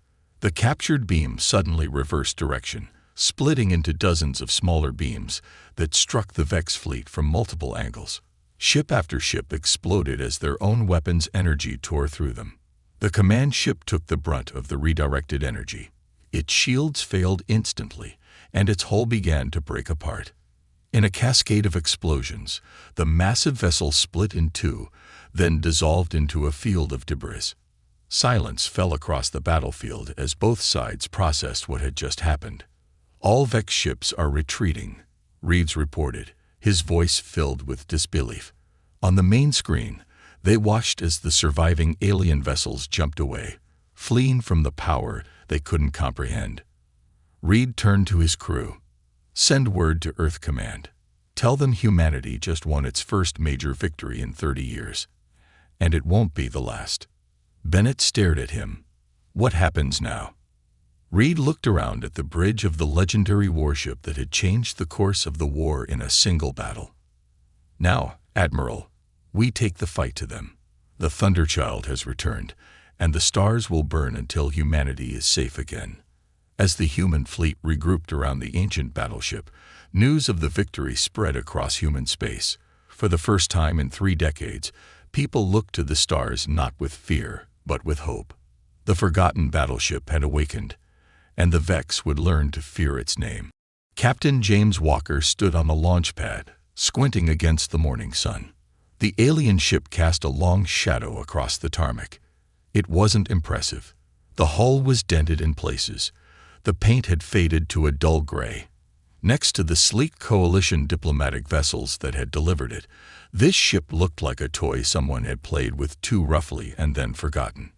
The captured beam suddenly reversed direction, splitting into dozens of smaller beams that struck the Vex fleet from multiple angles. Ship after ship exploded as their own weapons' energy tore through them. The command ship took the brunt of the redirected energy. Its shields failed instantly, and its hull began to break apart. In a cascade of explosions, the massive vessel split in two, then dissolved into a field of debris. Silence fell across the battlefield as both sides processed what had just happened. "All Vex ships are retreating," Reeves reported, his voice filled with disbelief. On the main screen, They watched as the surviving alien vessels jumped away, fleeing from the power they couldn't comprehend. Reed turned to his crew. "Send word to Earth Command. Tell them humanity just won its first major victory in 30 years. And it won't be the last." Bennett stared at him. "What happens now?" Reed looked around at the bridge of the legendary warship that had changed the course of the war in a single battle. "Now, Admiral, we take the fight to them. The Thunderchild has returned, and the stars will burn until humanity is safe again." As the human fleet regrouped around the ancient battleship, news of the victory spread across human space. For the first time in 3 decades, people looked to the stars not with fear, but with hope. The forgotten battleship had awakened, and the Vex would learn to fear its name. Captain James Walker stood on the launch pad, squinting against the morning sun. The alien ship cast a long shadow across the tarmac. It wasn't impressive. The hull was dented in places. The paint had faded to a dull gray. Next to the sleek Coalition diplomatic vessels that had delivered it, this ship looked like a toy someone had played with too roughly and then forgotten.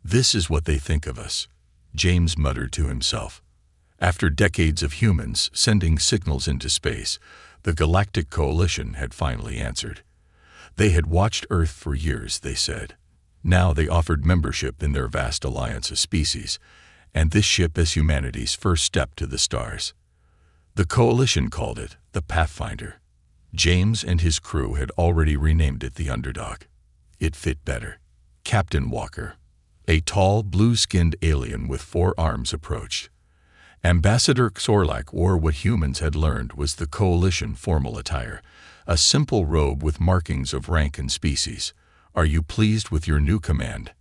"This is what they think of us," James muttered to himself. After decades of humans sending signals into space, the Galactic Coalition had finally answered. They had watched Earth for years, they said. Now they offered membership in their vast alliance of species, and this ship as humanity's first step to the stars. The Coalition called it the Pathfinder. James and his crew had already renamed it the Underdog. It fit better. Captain Walker, a tall, blue-skinned alien with 4 arms, approached. Ambassador Xorlak wore what humans had learned was the Coalition formal attire, a simple robe with markings of rank and species. "Are you pleased with your new command?"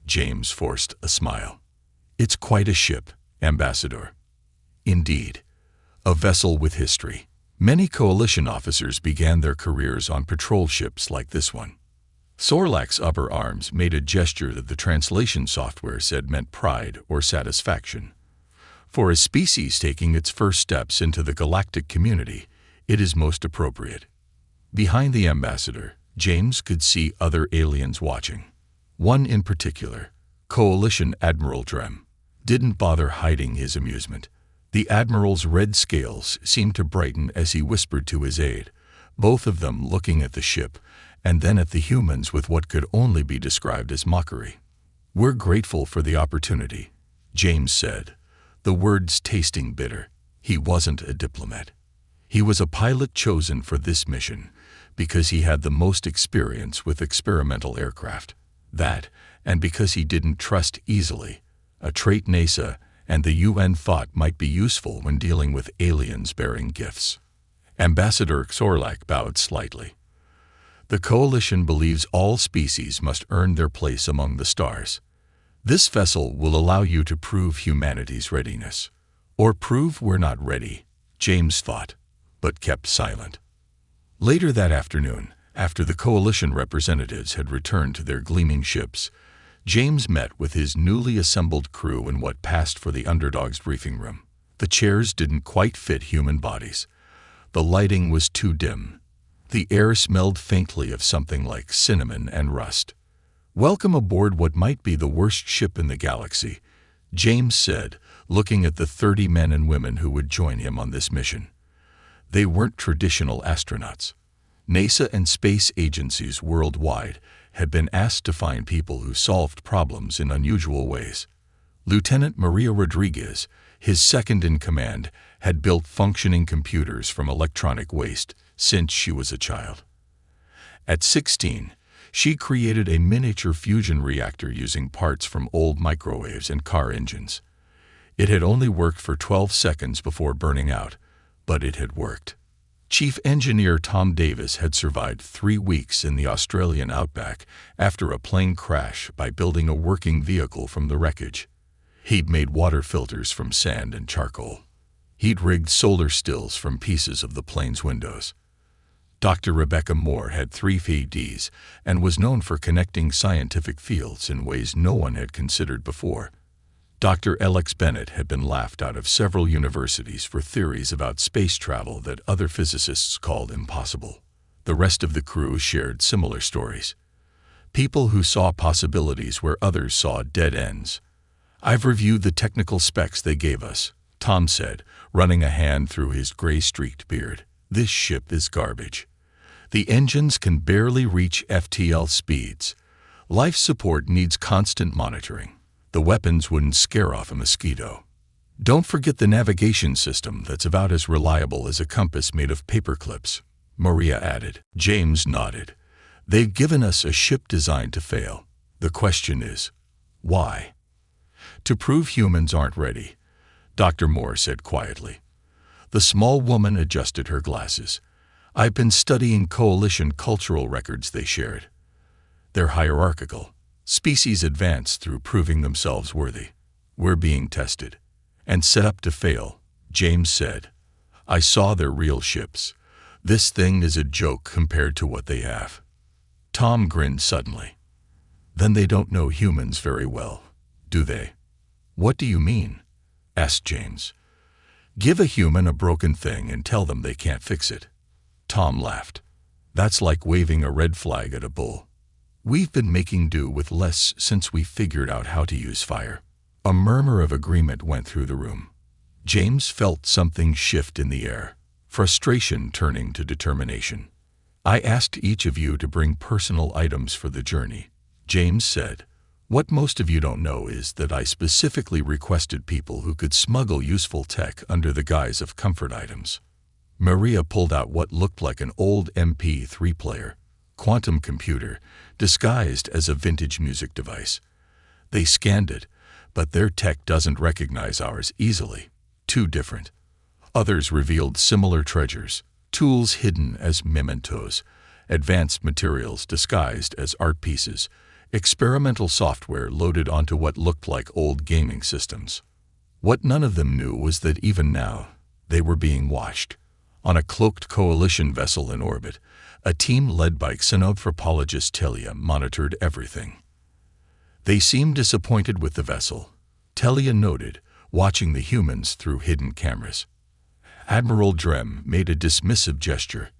James forced a smile. "It's quite a ship, Ambassador." "Indeed. A vessel with history." Many Coalition officers began their careers on patrol ships like this one. Xorlak's upper arms made a gesture that the translation software said meant pride or satisfaction. For a species taking its first steps into the galactic community, it is most appropriate. Behind the ambassador, James could see other aliens watching. One in particular, Coalition Admiral Drem, didn't bother hiding his amusement. The Admiral's red scales seemed to brighten as he whispered to his aide, both of them looking at the ship and then at the humans with what could only be described as mockery. "We're grateful for the opportunity," James said, the words tasting bitter. He wasn't a diplomat. He was a pilot chosen for this mission because he had the most experience with experimental aircraft. That, and because he didn't trust easily, a trait NASA and the UN thought might be useful when dealing with aliens bearing gifts. Ambassador Xorlak bowed slightly. "The Coalition believes all species must earn their place among the stars. This vessel will allow you to prove humanity's readiness. Or prove we're not ready," James thought, but kept silent. Later that afternoon, after the Coalition representatives had returned to their gleaming ships, James met with his newly assembled crew in what passed for the Underdog's briefing room. The chairs didn't quite fit human bodies. The lighting was too dim. The air smelled faintly of something like cinnamon and rust. "Welcome aboard what might be the worst ship in the galaxy," James said, looking at the 30 men and women who would join him on this mission. They weren't traditional astronauts. NASA and space agencies worldwide had been asked to find people who solved problems in unusual ways. Lieutenant Maria Rodriguez, his second in command, had built functioning computers from electronic waste since she was a child. At 16, she created a miniature fusion reactor using parts from old microwaves and car engines. It had only worked for 12 seconds before burning out, but it had worked. Chief Engineer Tom Davis had survived 3 weeks in the Australian outback after a plane crash by building a working vehicle from the wreckage. He'd made water filters from sand and charcoal. He'd rigged solar stills from pieces of the plane's windows. Dr. Rebecca Moore had 3 PhDs and was known for connecting scientific fields in ways no one had considered before. Dr. Alex Bennett had been laughed out of several universities for theories about space travel that other physicists called impossible. The rest of the crew shared similar stories. People who saw possibilities where others saw dead ends. "I've reviewed the technical specs they gave us," Tom said, running a hand through his gray-streaked beard. "This ship is garbage. The engines can barely reach FTL speeds. Life support needs constant monitoring. The weapons wouldn't scare off a mosquito. Don't forget the navigation system that's about as reliable as a compass made of paper clips," Maria added. James nodded. "They've given us a ship designed to fail. The question is, why?" "To prove humans aren't ready," Dr. Moore said quietly. The small woman adjusted her glasses. "I've been studying Coalition cultural records they shared. They're hierarchical. Species advance through proving themselves worthy. We're being tested and set up to fail," James said. "I saw their real ships. This thing is a joke compared to what they have." Tom grinned suddenly. "Then they don't know humans very well, do they?" "What do you mean?" asked James. "Give a human a broken thing and tell them they can't fix it." Tom laughed. "That's like waving a red flag at a bull. We've been making do with less since we figured out how to use fire." A murmur of agreement went through the room. James felt something shift in the air, frustration turning to determination. "I asked each of you to bring personal items for the journey," James said. "What most of you don't know is that I specifically requested people who could smuggle useful tech under the guise of comfort items." Maria pulled out what looked like an old MP3 player, quantum computer, disguised as a vintage music device. "They scanned it, but their tech doesn't recognize ours easily. Too different." Others revealed similar treasures, tools hidden as mementos, advanced materials disguised as art pieces, experimental software loaded onto what looked like old gaming systems. What none of them knew was that even now, they were being watched. On a cloaked Coalition vessel in orbit, a team led by xenanthropologist Telia monitored everything. They seemed disappointed with the vessel, Telia noted, watching the humans through hidden cameras. Admiral Drem made a dismissive gesture.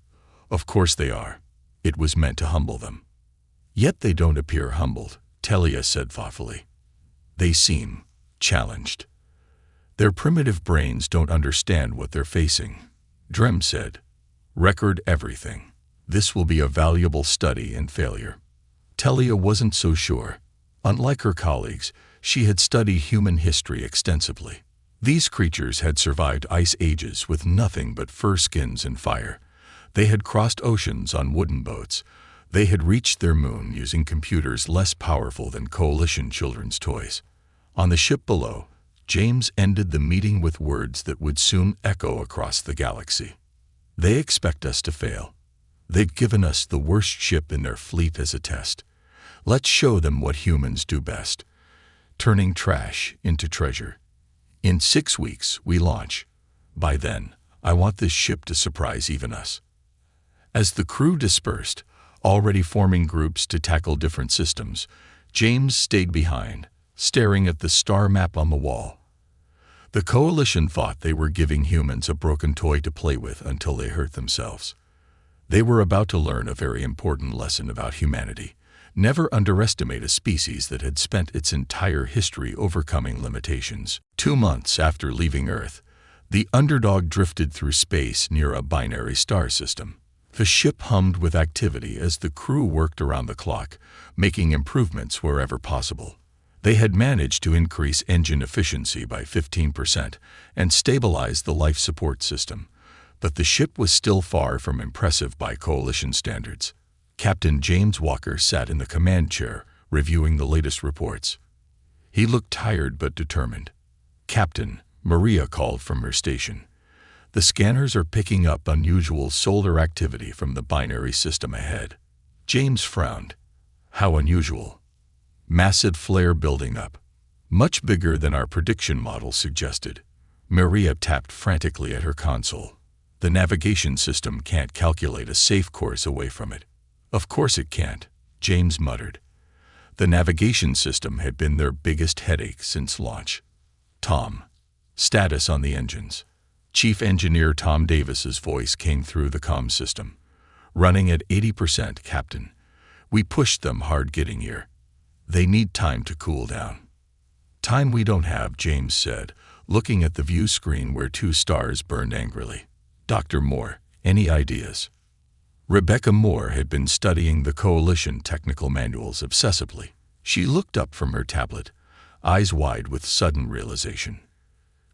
"Of course they are. It was meant to humble them." "Yet they don't appear humbled," Telia said thoughtfully. "They seem challenged. Their primitive brains don't understand what they're facing," Drem said. "Record everything. This will be a valuable study in failure." Telia wasn't so sure. Unlike her colleagues, she had studied human history extensively. These creatures had survived ice ages with nothing but fur skins and fire. They had crossed oceans on wooden boats. They had reached their moon using computers less powerful than Coalition children's toys. On the ship below, James ended the meeting with words that would soon echo across the galaxy. "They expect us to fail. They've given us the worst ship in their fleet as a test. Let's show them what humans do best, turning trash into treasure. In 6 weeks, we launch. By then, I want this ship to surprise even us." As the crew dispersed, already forming groups to tackle different systems, James stayed behind, staring at the star map on the wall. The Coalition thought they were giving humans a broken toy to play with until they hurt themselves. They were about to learn a very important lesson about humanity. Never underestimate a species that had spent its entire history overcoming limitations. 2 months after leaving Earth, the Underdog drifted through space near a binary star system. The ship hummed with activity as the crew worked around the clock, making improvements wherever possible. They had managed to increase engine efficiency by 15% and stabilize the life support system, but the ship was still far from impressive by Coalition standards. Captain James Walker sat in the command chair, reviewing the latest reports. He looked tired but determined. "Captain," Maria called from her station. "The scanners are picking up unusual solar activity from the binary system ahead." James frowned. "How unusual?" "Massive flare building up. Much bigger than our prediction model suggested." Maria tapped frantically at her console. "The navigation system can't calculate a safe course away from it." "Of course it can't," James muttered. The navigation system had been their biggest headache since launch. "Tom, status on the engines." Chief Engineer Tom Davis's voice came through the comm system. "Running at 80%, Captain. We pushed them hard getting here. They need time to cool down." "Time we don't have," James said, looking at the view screen where 2 stars burned angrily. "Dr. Moore, any ideas?" Rebecca Moore had been studying the Coalition technical manuals obsessively. She looked up from her tablet, eyes wide with sudden realization.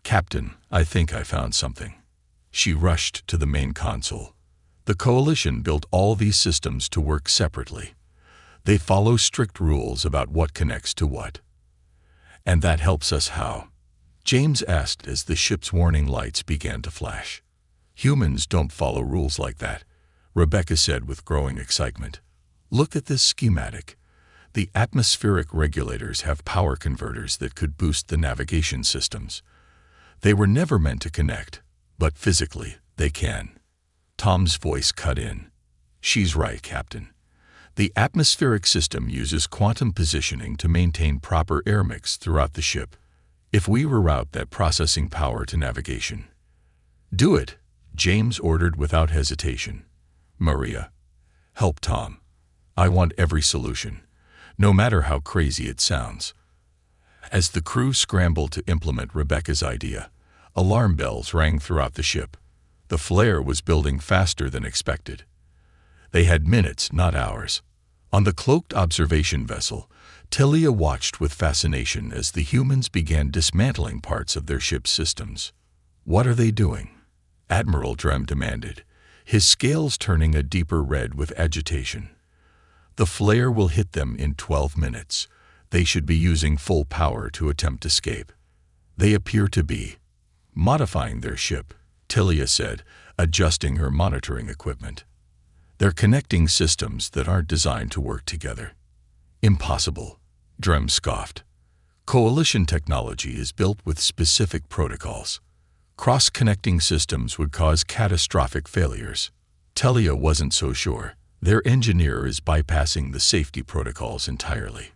"Captain, I think I found something." She rushed to the main console. The Coalition built all these systems to work separately. They follow strict rules about what connects to what. "And that helps us how?" James asked as the ship's warning lights began to flash. "Humans don't follow rules like that," Rebecca said with growing excitement. "Look at this schematic. The atmospheric regulators have power converters that could boost the navigation systems. They were never meant to connect, but physically, they can." Tom's voice cut in. "She's right, Captain. The atmospheric system uses quantum positioning to maintain proper air mix throughout the ship. If we reroute that processing power to navigation." "Do it," James ordered without hesitation. "Maria, help Tom. I want every solution, no matter how crazy it sounds." As the crew scrambled to implement Rebecca's idea, alarm bells rang throughout the ship. The flare was building faster than expected. They had minutes, not hours. On the cloaked observation vessel, Tilia watched with fascination as the humans began dismantling parts of their ship's systems. "What are they doing?" Admiral Drem demanded, his scales turning a deeper red with agitation. "The flare will hit them in 12 minutes. They should be using full power to attempt escape." "They appear to be modifying their ship," Tilia said, adjusting her monitoring equipment. "They're connecting systems that aren't designed to work together." "Impossible," Drem scoffed. "Coalition technology is built with specific protocols. Cross-connecting systems would cause catastrophic failures." Tilia wasn't so sure. "Their engineer is bypassing the safety protocols entirely."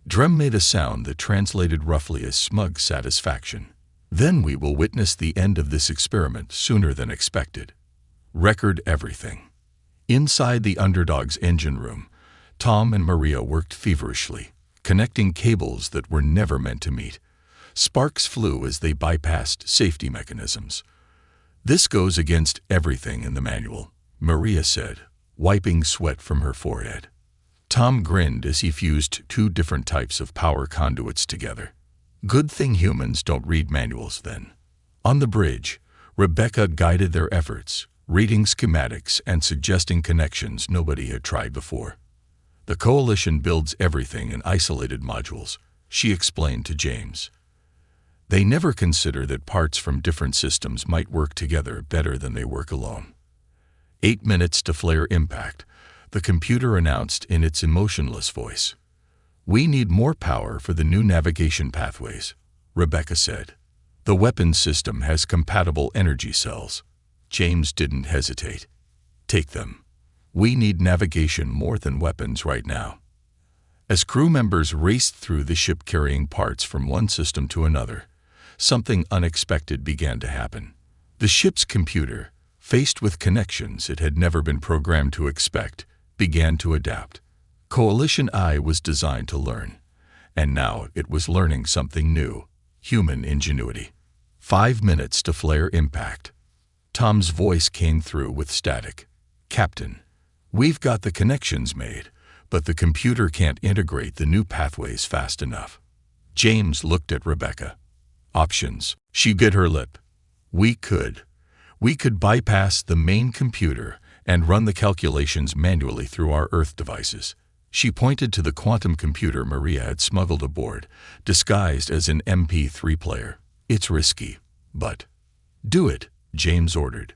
Drem made a sound that translated roughly as smug satisfaction. "Then we will witness the end of this experiment sooner than expected. Record everything." Inside the Underdog's engine room, Tom and Maria worked feverishly, connecting cables that were never meant to meet. Sparks flew as they bypassed safety mechanisms. "This goes against everything in the manual," Maria said, wiping sweat from her forehead. Tom grinned as he fused 2 different types of power conduits together. "Good thing humans don't read manuals then." On the bridge, Rebecca guided their efforts, reading schematics and suggesting connections nobody had tried before. "The Coalition builds everything in isolated modules," she explained to James. "They never consider that parts from different systems might work together better than they work alone." 8 minutes to flare impact, the computer announced in its emotionless voice. "We need more power for the new navigation pathways," Rebecca said. "The weapons system has compatible energy cells." James didn't hesitate. "Take them. We need navigation more than weapons right now." As crew members raced through the ship carrying parts from one system to another, something unexpected began to happen. The ship's computer, faced with connections it had never been programmed to expect, began to adapt. Coalition I was designed to learn, and now it was learning something new: human ingenuity. 5 minutes to flare impact. Tom's voice came through with static. "Captain, we've got the connections made, but the computer can't integrate the new pathways fast enough." James looked at Rebecca. "Options," she bit her lip. We could bypass the main computer and run the calculations manually through our Earth devices." She pointed to the quantum computer Maria had smuggled aboard, disguised as an MP3 player. "It's risky, but—" "Do it," James ordered.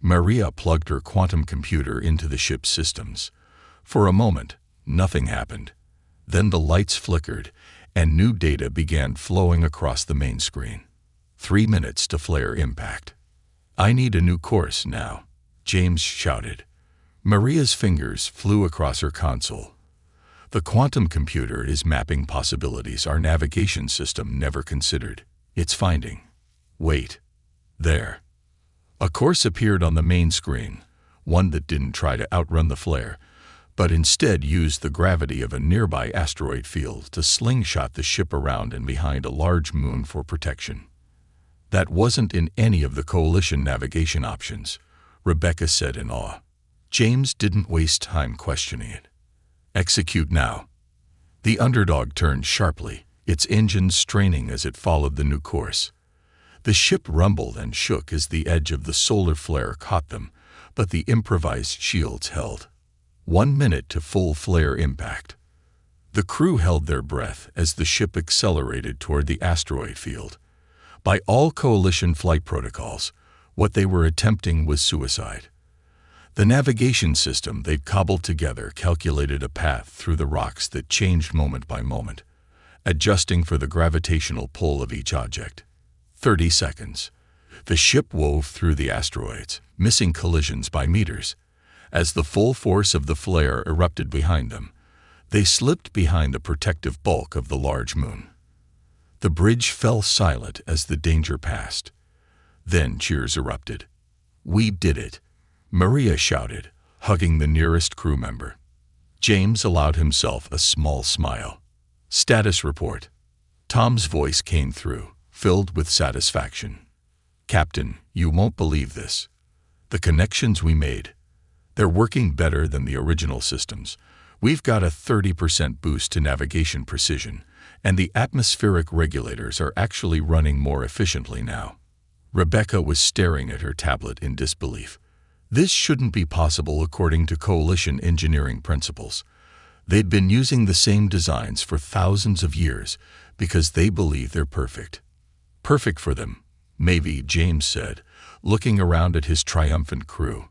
Maria plugged her quantum computer into the ship's systems. For a moment, nothing happened. Then the lights flickered, and new data began flowing across the main screen. 3 minutes to flare impact. "I need a new course now," James shouted. Maria's fingers flew across her console. "The quantum computer is mapping possibilities our navigation system never considered. It's finding—" "Wait. There." A course appeared on the main screen, one that didn't try to outrun the flare, but instead used the gravity of a nearby asteroid field to slingshot the ship around and behind a large moon for protection. That wasn't in any of the Coalition navigation options, Rebecca said in awe. James didn't waste time questioning it. Execute now. The Underdog turned sharply, its engines straining as it followed the new course. The ship rumbled and shook as the edge of the solar flare caught them, but the improvised shields held. 1 minute to full flare impact. The crew held their breath as the ship accelerated toward the asteroid field. By all Coalition flight protocols, what they were attempting was suicide. The navigation system they'd cobbled together calculated a path through the rocks that changed moment by moment, adjusting for the gravitational pull of each object. 30 seconds. The ship wove through the asteroids, missing collisions by meters. As the full force of the flare erupted behind them, they slipped behind the protective bulk of the large moon. The bridge fell silent as the danger passed. Then cheers erupted. "We did it," Maria shouted, hugging the nearest crew member. James allowed himself a small smile. "Status report." Tom's voice came through, filled with satisfaction. "Captain, you won't believe this. The connections we made, they're working better than the original systems. We've got a 30% boost to navigation precision, and the atmospheric regulators are actually running more efficiently now." Rebecca was staring at her tablet in disbelief. This shouldn't be possible according to Coalition engineering principles. They'd been using the same designs for thousands of years because they believe they're perfect. Perfect for them, maybe, James said, looking around at his triumphant crew.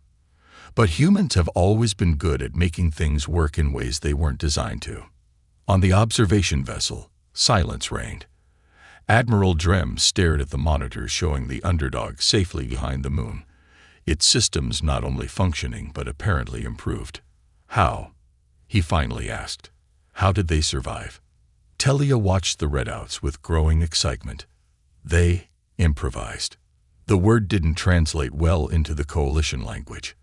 But humans have always been good at making things work in ways they weren't designed to. On the observation vessel, silence reigned. Admiral Drem stared at the monitors showing the Underdog safely behind the moon, its systems not only functioning but apparently improved. "How?" he finally asked. "How did they survive?" Telia watched the readouts with growing excitement. "They improvised." The word didn't translate well into the Coalition language.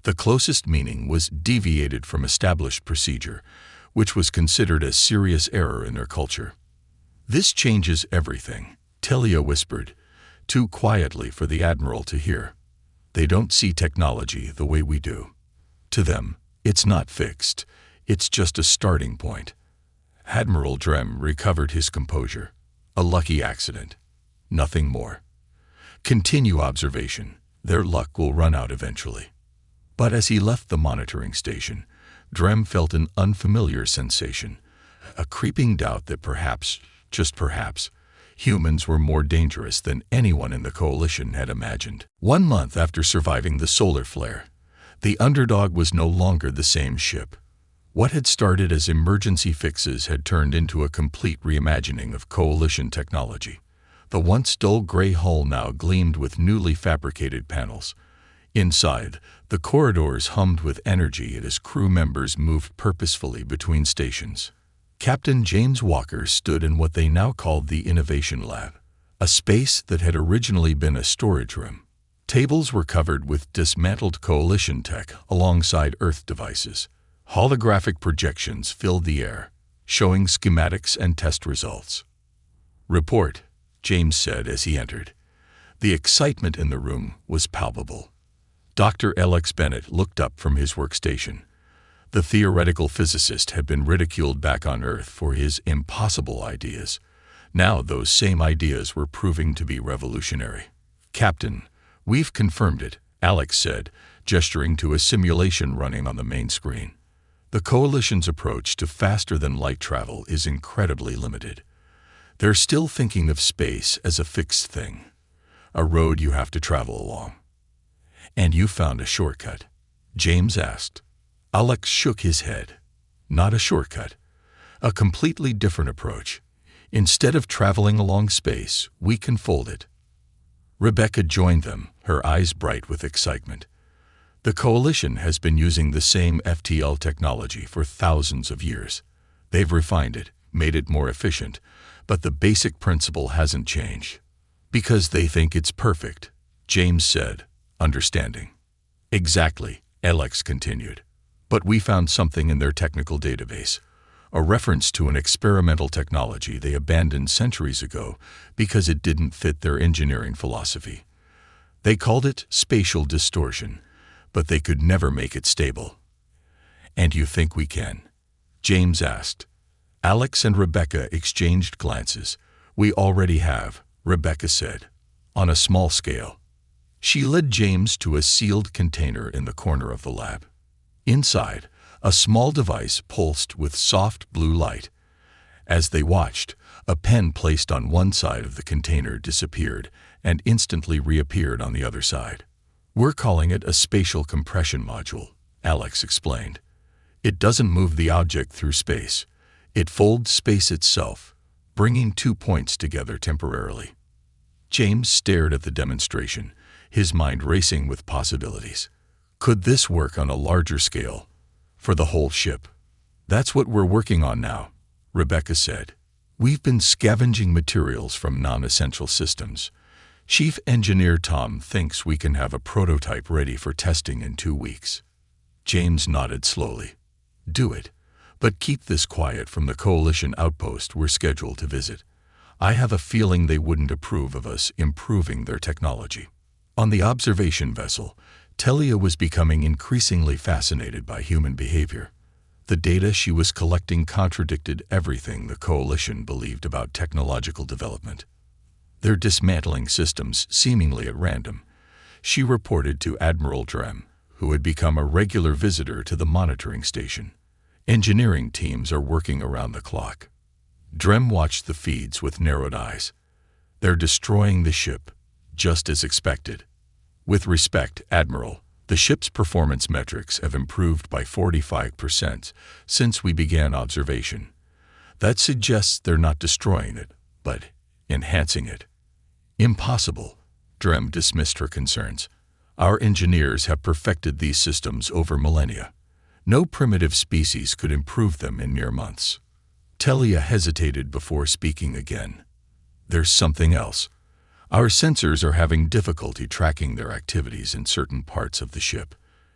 The closest meaning was deviated from established procedure, which was considered a serious error in their culture. "This changes everything," Telia whispered, too quietly for the Admiral to hear. "They don't see technology the way we do. To them, it's not fixed, it's just a starting point." Admiral Drem recovered his composure. "A lucky accident. Nothing more. Continue observation. Their luck will run out eventually." But as he left the monitoring station, Drem felt an unfamiliar sensation, a creeping doubt that perhaps, just perhaps, humans were more dangerous than anyone in the Coalition had imagined. 1 month after surviving the solar flare, the Underdog was no longer the same ship. What had started as emergency fixes had turned into a complete reimagining of Coalition technology. The once dull gray hull now gleamed with newly fabricated panels. Inside, the corridors hummed with energy as crew members moved purposefully between stations. Captain James Walker stood in what they now called the Innovation Lab, a space that had originally been a storage room. Tables were covered with dismantled Coalition tech alongside Earth devices. Holographic projections filled the air, showing schematics and test results. "Report," James said as he entered. The excitement in the room was palpable. Dr. Alex Bennett looked up from his workstation. The theoretical physicist had been ridiculed back on Earth for his impossible ideas. Now those same ideas were proving to be revolutionary. "Captain, we've confirmed it," Alex said, gesturing to a simulation running on the main screen. "The Coalition's approach to faster-than-light travel is incredibly limited. They're still thinking of space as a fixed thing, a road you have to travel along." "And you found a shortcut?" James asked. Alex shook his head. "Not a shortcut. A completely different approach. Instead of traveling along space, we can fold it." Rebecca joined them, her eyes bright with excitement. "The Coalition has been using the same FTL technology for thousands of years. They've refined it, made it more efficient, but the basic principle hasn't changed." "Because they think it's perfect," James said, understanding. "Exactly," Alex continued. But we found something in their technical database, a reference to an experimental technology they abandoned centuries ago because it didn't fit their engineering philosophy. They called it spatial distortion, but they could never make it stable. "And you think we can?" James asked. Alex and Rebecca exchanged glances. "We already have," Rebecca said, "on a small scale." She led James to a sealed container in the corner of the lab. Inside, a small device pulsed with soft blue light. As they watched, a pen placed on one side of the container disappeared and instantly reappeared on the other side. "We're calling it a spatial compression module," Alex explained. "It doesn't move the object through space. It folds space itself, bringing 2 points together temporarily." James stared at the demonstration, his mind racing with possibilities. Could this work on a larger scale? For the whole ship? "That's what we're working on now," Rebecca said. "We've been scavenging materials from non-essential systems. Chief Engineer Tom thinks we can have a prototype ready for testing in 2 weeks. James nodded slowly. "Do it, but keep this quiet from the Coalition outpost we're scheduled to visit. I have a feeling they wouldn't approve of us improving their technology." On the observation vessel, Telia was becoming increasingly fascinated by human behavior. The data she was collecting contradicted everything the Coalition believed about technological development. They're dismantling systems seemingly at random, she reported to Admiral Drem, who had become a regular visitor to the monitoring station. Engineering teams are working around the clock. Drem watched the feeds with narrowed eyes. "They're destroying the ship, just as expected. With respect, Admiral, the ship's performance metrics have improved by 45% since we began observation. That suggests they're not destroying it, but enhancing it." "Impossible," Drem dismissed her concerns. "Our engineers have perfected these systems over millennia. No primitive species could improve them in mere months." Telia hesitated before speaking again. "There's something else. Our sensors are having difficulty tracking their activities in certain parts of the ship.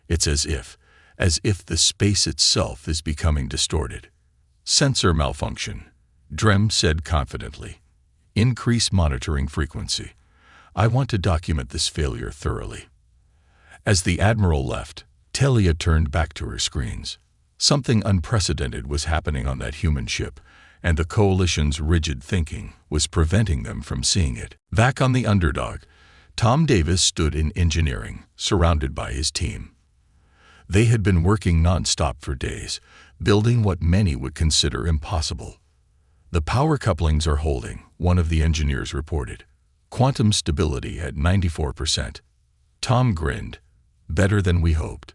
It's as if the space itself is becoming distorted." "Sensor malfunction," Drem said confidently. "Increase monitoring frequency. I want to document this failure thoroughly." As the Admiral left, Telia turned back to her screens. Something unprecedented was happening on that human ship, and the Coalition's rigid thinking was preventing them from seeing it. Back on the Underdog, Tom Davis stood in engineering, surrounded by his team. They had been working non-stop for days, building what many would consider impossible. "The power couplings are holding," one of the engineers reported. "Quantum stability at 94%. Tom grinned. "Better than we hoped."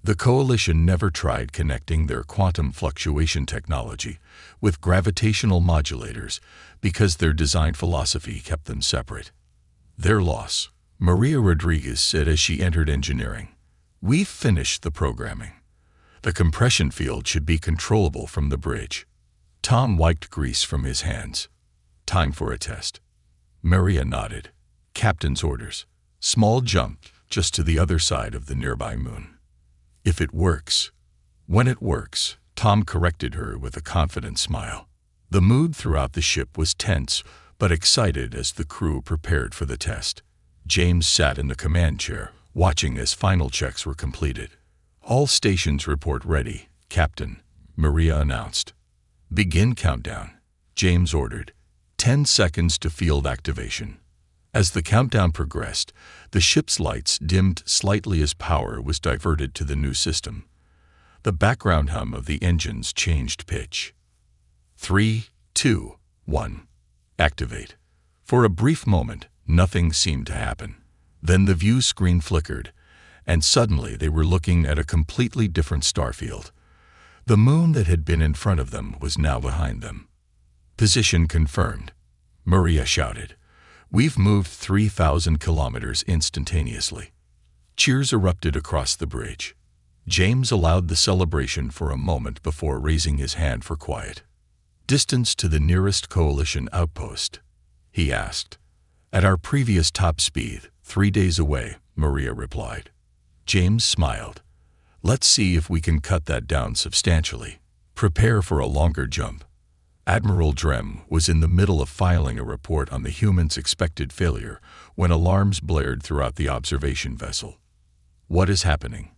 The Coalition never tried connecting their quantum fluctuation technology with gravitational modulators because their design philosophy kept them separate. "Their loss," Maria Rodriguez said as she entered engineering. "We've finished the programming. The compression field should be controllable from the bridge." Tom wiped grease from his hands. "Time for a test." Maria nodded. "Captain's orders. Small jump just to the other side of the nearby moon." "If it works." "When it works," Tom corrected her with a confident smile. The mood throughout the ship was tense but excited as the crew prepared for the test. James sat in the command chair, watching as final checks were completed. "All stations report ready, Captain," Maria announced. "Begin countdown," James ordered. 10 seconds to field activation. As the countdown progressed, the ship's lights dimmed slightly as power was diverted to the new system. The background hum of the engines changed pitch. 3, 2, 1. Activate. For a brief moment, nothing seemed to happen. Then the view screen flickered, and suddenly they were looking at a completely different starfield. The moon that had been in front of them was now behind them. "Position confirmed," Maria shouted. "We've moved 3,000 kilometers instantaneously." Cheers erupted across the bridge. James allowed the celebration for a moment before raising his hand for quiet. "Distance to the nearest Coalition outpost?" he asked. "At our previous top speed, 3 days away," Maria replied. James smiled. Let's see if we can cut that down substantially. Prepare for a longer jump. Admiral Drem was in the middle of filing a report on the humans' expected failure when alarms blared throughout the observation vessel. "What is happening?"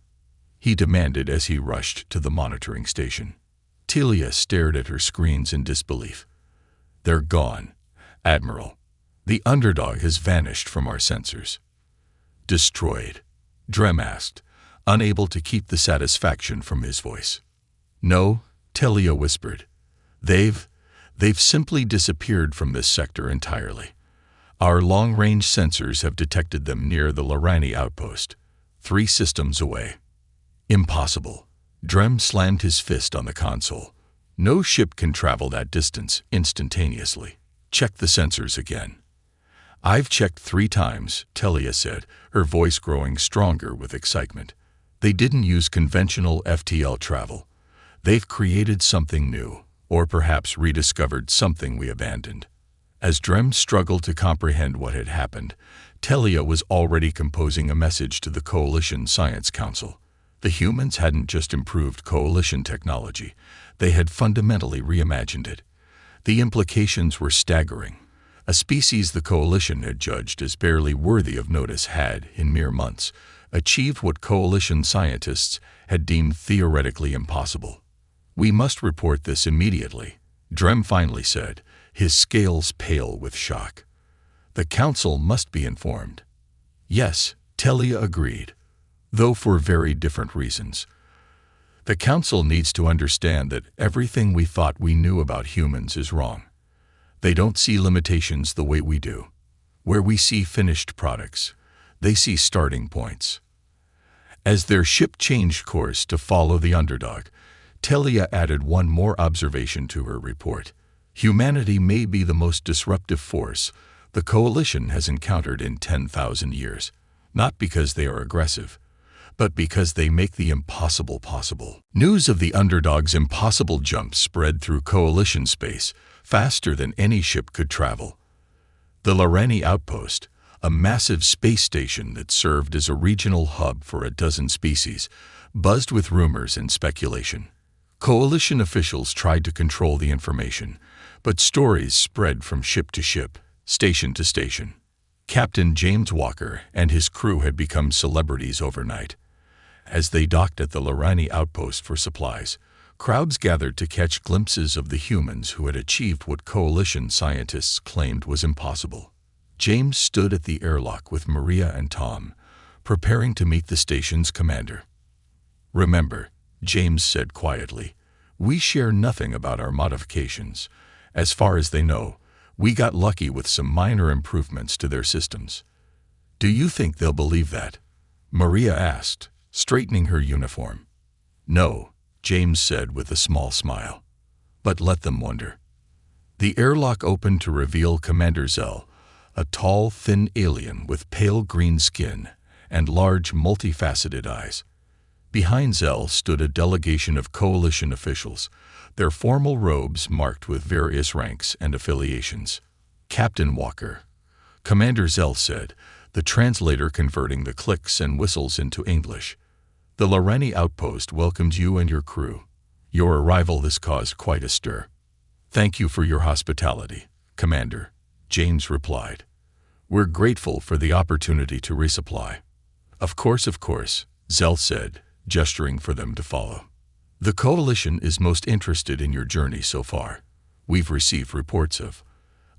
he demanded as he rushed to the monitoring station. Telia stared at her screens in disbelief. "They're gone, Admiral. The underdog has vanished from our sensors." "Destroyed?" Drem asked, unable to keep the satisfaction from his voice. "No," Telia whispered. They've simply disappeared from this sector entirely. Our long-range sensors have detected them near the Lorani outpost, 3 systems away." "Impossible." Drem slammed his fist on the console. "No ship can travel that distance instantaneously. Check the sensors again." "I've checked 3 times, Telia said, her voice growing stronger with excitement. "They didn't use conventional FTL travel. They've created something new, or perhaps rediscovered something we abandoned." As Drem struggled to comprehend what had happened, Telia was already composing a message to the Coalition Science Council. The humans hadn't just improved Coalition technology, they had fundamentally reimagined it. The implications were staggering. A species the Coalition had judged as barely worthy of notice had, in mere months, achieved what Coalition scientists had deemed theoretically impossible. "We must report this immediately," Drem finally said, his scales pale with shock. "The Council must be informed." "Yes," Telia agreed, though for very different reasons. "The Council needs to understand that everything we thought we knew about humans is wrong. They don't see limitations the way we do. Where we see finished products, they see starting points." As their ship changed course to follow the underdog, Telia added one more observation to her report. "Humanity may be the most disruptive force the Coalition has encountered in 10,000 years, not because they are aggressive, but because they make the impossible possible." News of the underdog's impossible jump spread through Coalition space faster than any ship could travel. The Lorani outpost, a massive space station that served as a regional hub for a dozen species, buzzed with rumors and speculation. Coalition officials tried to control the information, but stories spread from ship to ship, station to station. Captain James Walker and his crew had become celebrities overnight. As they docked at the Lorani outpost for supplies, crowds gathered to catch glimpses of the humans who had achieved what Coalition scientists claimed was impossible. James stood at the airlock with Maria and Tom, preparing to meet the station's commander. "Remember," James said quietly, "we share nothing about our modifications. As far as they know, we got lucky with some minor improvements to their systems." "Do you think they'll believe that?" Maria asked, straightening her uniform. "No," James said with a small smile. "But let them wonder." The airlock opened to reveal Commander Zell, a tall, thin alien with pale green skin and large, multifaceted eyes. Behind Zell stood a delegation of Coalition officials, their formal robes marked with various ranks and affiliations. "Captain Walker," Commander Zell said, the translator converting the clicks and whistles into English. "The Lorani outpost welcomes you and your crew. Your arrival has caused quite a stir." "Thank you for your hospitality, Commander," James replied. "We're grateful for the opportunity to resupply." Of course," Zell said, gesturing for them to follow. "The Coalition is most interested in your journey so far. We've received reports of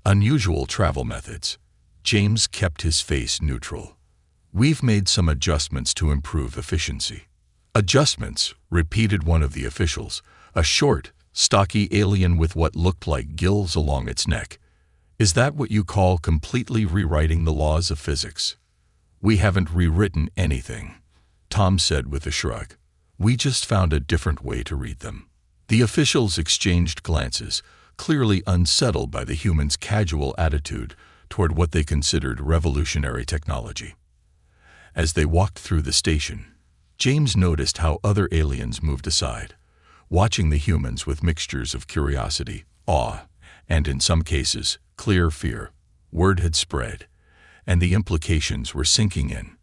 unusual travel methods." James kept his face neutral. "We've made some adjustments to improve efficiency." "Adjustments," repeated one of the officials, a short, stocky alien with what looked like gills along its neck. "Is that what you call completely rewriting the laws of physics?" "We haven't rewritten anything," Tom said with a shrug. "We just found a different way to read them." The officials exchanged glances, clearly unsettled by the humans' casual attitude toward what they considered revolutionary technology. As they walked through the station, James noticed how other aliens moved aside, watching the humans with mixtures of curiosity, awe, and in some cases, clear fear. Word had spread, and the implications were sinking in.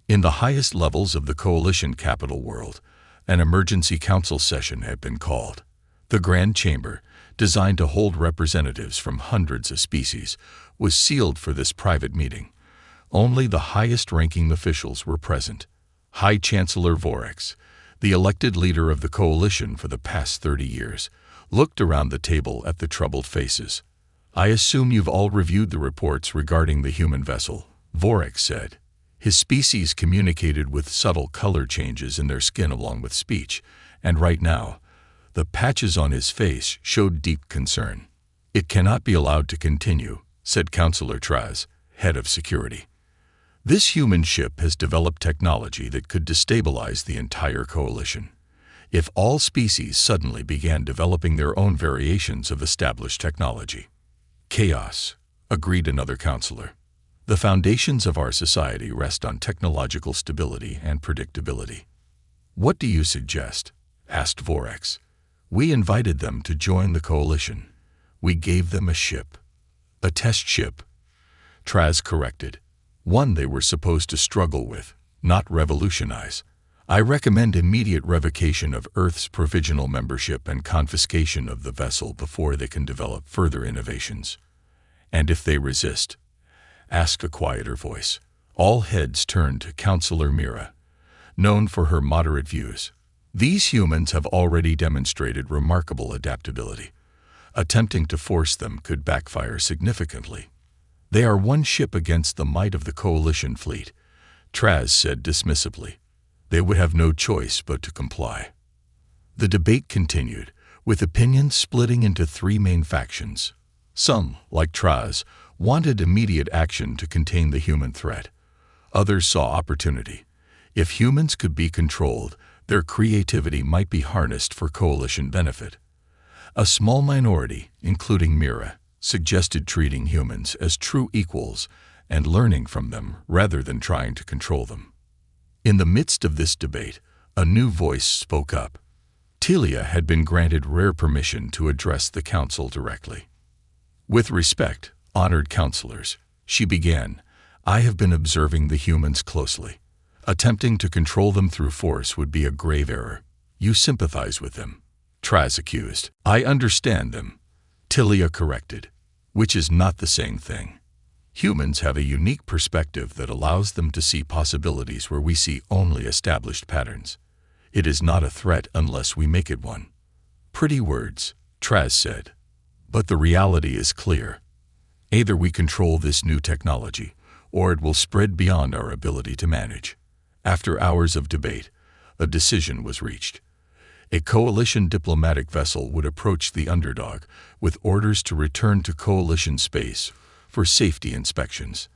In the highest levels of the Coalition capital world, An emergency council session had been called. The Grand Chamber, designed to hold representatives from hundreds of species, was sealed for this private meeting. Only the highest-ranking officials were present. High Chancellor Vorex, the elected leader of the coalition for the past 30 years, looked around the table at the troubled faces. "I assume you've all reviewed the reports regarding the human vessel," Vorex said. His species communicated with subtle color changes in their skin along with speech, and right now, the patches on his face showed deep concern. "It cannot be allowed to continue," said Councillor Traz, head of security. "This human ship has developed technology that could destabilize the entire coalition. If all species suddenly began developing their own variations of established technology." "Chaos," agreed another counselor. "The foundations of our society rest on technological stability and predictability." "What do you suggest?" asked Vorex. "We invited them to join the coalition. We gave them a ship." "A test ship," Traz corrected. "One they were supposed to struggle with, not revolutionize. I recommend immediate revocation of Earth's provisional membership and confiscation of the vessel before they can develop further innovations." "And if they resist?" asked a quieter voice. All heads turned to Councillor Mira, known for her moderate views. "These humans have already demonstrated remarkable adaptability. Attempting to force them could backfire significantly. They are one ship against the might of the coalition fleet," Traz said dismissively. "They would have no choice but to comply." The debate continued, with opinions splitting into three main factions. Some, like Traz, wanted immediate action to contain the human threat. Others saw opportunity. If humans could be controlled, their creativity might be harnessed for coalition benefit. A small minority, including Mira, suggested treating humans as true equals and learning from them rather than trying to control them. In the midst of this debate, a new voice spoke up. Telia had been granted rare permission to address the council directly. "With respect, honored councilors," she began, "I have been observing the humans closely. Attempting to control them through force would be a grave error. You sympathize with them," Traz accused. "I understand them," Telia corrected, "which is not the same thing. Humans have a unique perspective that allows them to see possibilities where we see only established patterns. It is not a threat unless we make it one." "Pretty words," Traz said. "But the reality is clear. Either we control this new technology, or it will spread beyond our ability to manage." After hours of debate, a decision was reached. A coalition diplomatic vessel would approach the underdog with orders to return to coalition space for safety inspections.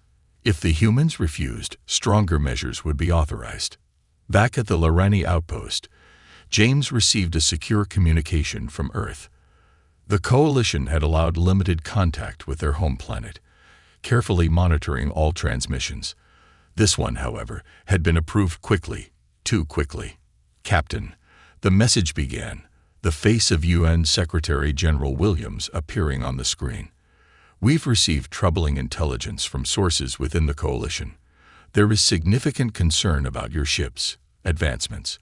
If the humans refused, stronger measures would be authorized. Back at the Lorani outpost, James received a secure communication from Earth. The coalition had allowed limited contact with their home planet, carefully monitoring all transmissions. This one, however, had been approved quickly, too quickly. "Captain," the message began, the face of UN Secretary-General Williams appearing on the screen. "We've received troubling intelligence from sources within the coalition. There is significant concern about your ship's advancements.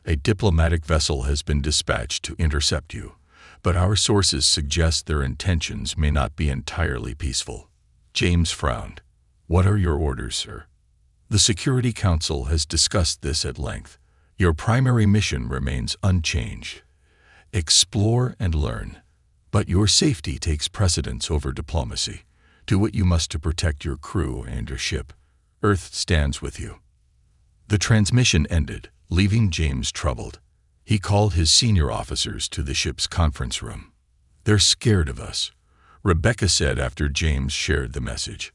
A diplomatic vessel has been dispatched to intercept you, but our sources suggest their intentions may not be entirely peaceful." James frowned. "What are your orders, sir?" "The Security Council has discussed this at length. Your primary mission remains unchanged. Explore and learn. But your safety takes precedence over diplomacy. Do what you must to protect your crew and your ship. Earth stands with you." The transmission ended, leaving James troubled. He called his senior officers to the ship's conference room. "They're scared of us," Rebecca said after James shared the message.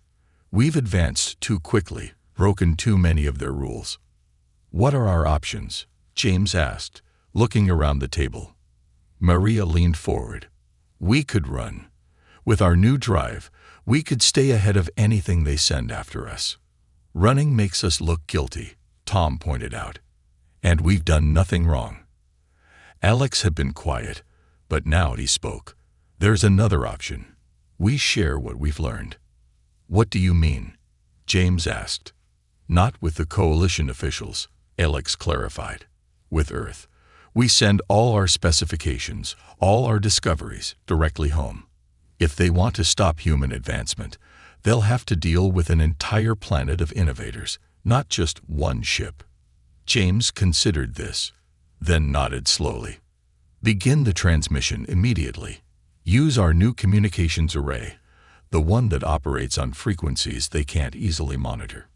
"We've advanced too quickly, broken too many of their rules." "What are our options?" James asked, looking around the table. Maria leaned forward. "We could run. With our new drive, we could stay ahead of anything they send after us." "Running makes us look guilty," Tom pointed out. "And we've done nothing wrong." Alex had been quiet, but now he spoke. "There's another option. We share what we've learned." "What do you mean?" James asked. "Not with the coalition officials," Alex clarified. "With Earth. We send all our specifications, all our discoveries, directly home. If they want to stop human advancement, they'll have to deal with an entire planet of innovators, not just one ship." James considered this, then nodded slowly. "Begin the transmission immediately. Use our new communications array, the one that operates on frequencies they can't easily monitor.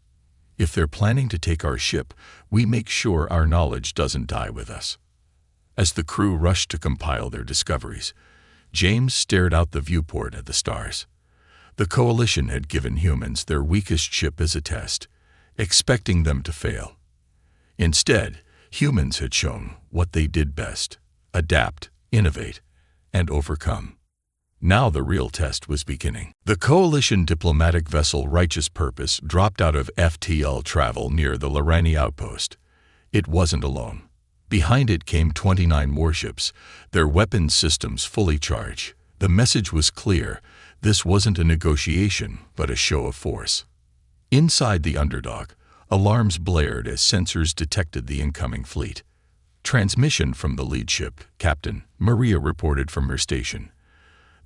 If they're planning to take our ship, we make sure our knowledge doesn't die with us." As the crew rushed to compile their discoveries, James stared out the viewport at the stars. The Coalition had given humans their weakest ship as a test, expecting them to fail. Instead, humans had shown what they did best: adapt, innovate, and overcome. Now the real test was beginning. The Coalition diplomatic vessel Righteous Purpose dropped out of FTL travel near the Lorani outpost. It wasn't alone. Behind it came 29 warships, their weapons systems fully charged. The message was clear: this wasn't a negotiation, but a show of force. Inside the Underdog, alarms blared as sensors detected the incoming fleet. "Transmission from the lead ship, Captain," Maria reported from her station.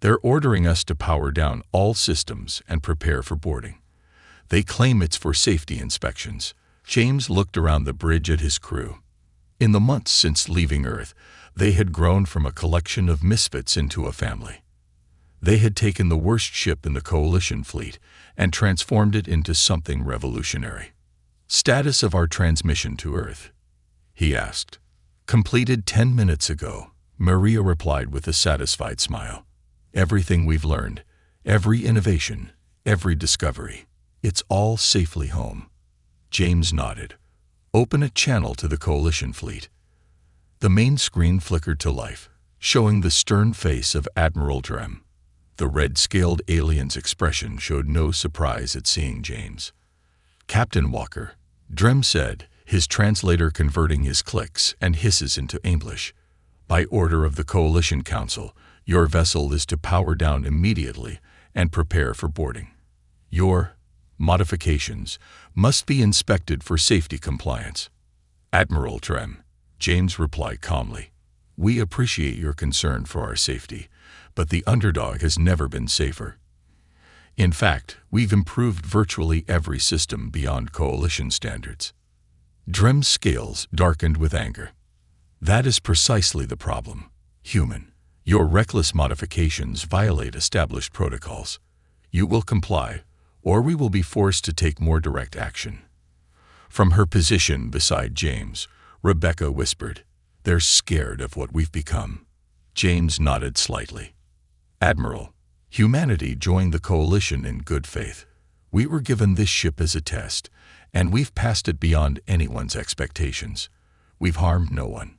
"They're ordering us to power down all systems and prepare for boarding. They claim it's for safety inspections." James looked around the bridge at his crew. In the months since leaving Earth, they had grown from a collection of misfits into a family. They had taken the worst ship in the Coalition fleet and transformed it into something revolutionary. "Status of our transmission to Earth?" he asked. "Completed 10 minutes ago," Maria replied with a satisfied smile. "Everything we've learned, every innovation, every discovery, it's all safely home." James nodded. "Open a channel to the Coalition fleet." The main screen flickered to life, showing the stern face of Admiral Drem. The red-scaled alien's expression showed no surprise at seeing James. "Captain Walker," Drem said, his translator converting his clicks and hisses into English. "By order of the Coalition Council, your vessel is to power down immediately and prepare for boarding. Your modifications must be inspected for safety compliance." "Admiral Drem," James replied calmly, "we appreciate your concern for our safety, but the Underdog has never been safer. In fact, we've improved virtually every system beyond Coalition standards." Drem's scales darkened with anger. "That is precisely the problem, human. Your reckless modifications violate established protocols. You will comply, or we will be forced to take more direct action." From her position beside James, Rebecca whispered, "They're scared of what we've become." James nodded slightly. "Admiral, humanity joined the Coalition in good faith. We were given this ship as a test, and we've passed it beyond anyone's expectations. We've harmed no one.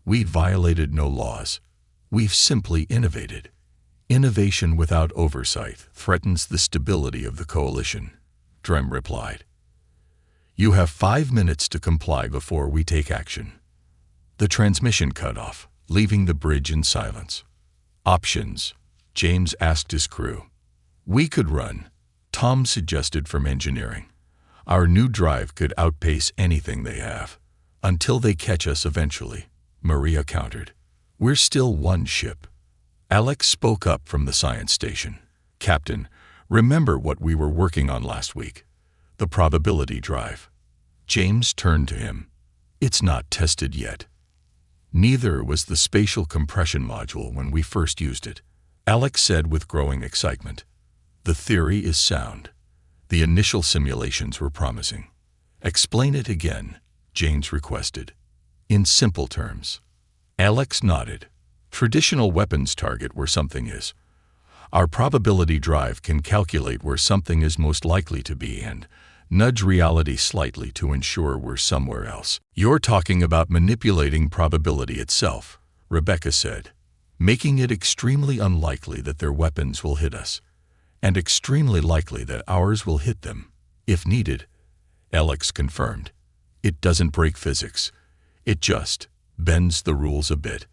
We've violated no laws. We've simply innovated. Innovation without oversight threatens the stability of the Coalition," Drem replied. "You have 5 minutes to comply before we take action." The transmission cut off, leaving the bridge in silence. "Options?" James asked his crew. "We could run," Tom suggested from engineering. "Our new drive could outpace anything they have. Until they catch us eventually," Maria countered. "We're still one ship." Alex spoke up from the science station. "Captain, remember what we were working on last week? The probability drive." James turned to him. "It's not tested yet." "Neither was the spatial compression module when we first used it," Alex said with growing excitement. "The theory is sound. The initial simulations were promising." "Explain it again," James requested. "In simple terms." Alex nodded. "Traditional weapons target where something is. Our probability drive can calculate where something is most likely to be and nudge reality slightly to ensure we're somewhere else." "You're talking about manipulating probability itself," Rebecca said, "making it extremely unlikely that their weapons will hit us, and extremely likely that ours will hit them, if needed." Alex confirmed. "It doesn't break physics. It just bends the rules a bit."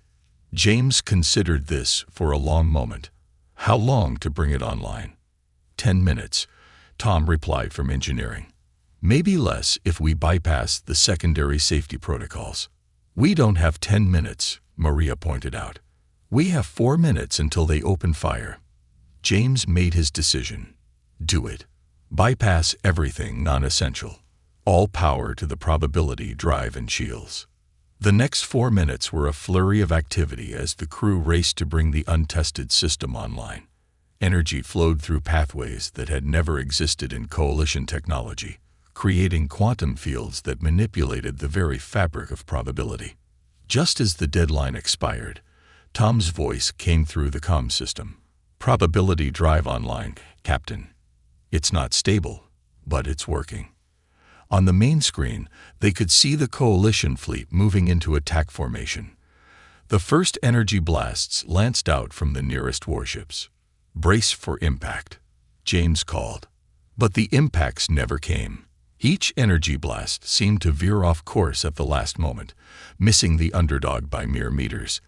James considered this for a long moment. "How long to bring it online?" 10 minutes, Tom replied from engineering. "Maybe less if we bypass the secondary safety protocols." "We don't have 10 minutes, Maria pointed out. "We have 4 minutes until they open fire." James made his decision. Do it. Bypass everything non-essential. All power to the probability drive and shields. The next 4 minutes were a flurry of activity as the crew raced to bring the untested system online. Energy flowed through pathways that had never existed in Coalition technology, creating quantum fields that manipulated the very fabric of probability. Just as the deadline expired, Tom's voice came through the comm system. "Probability drive online, Captain. It's not stable, but it's working." On the main screen, they could see the Coalition fleet moving into attack formation. The first energy blasts lanced out from the nearest warships. "Brace for impact," James called. But the impacts never came. Each energy blast seemed to veer off course at the last moment, missing the underdog by mere meters.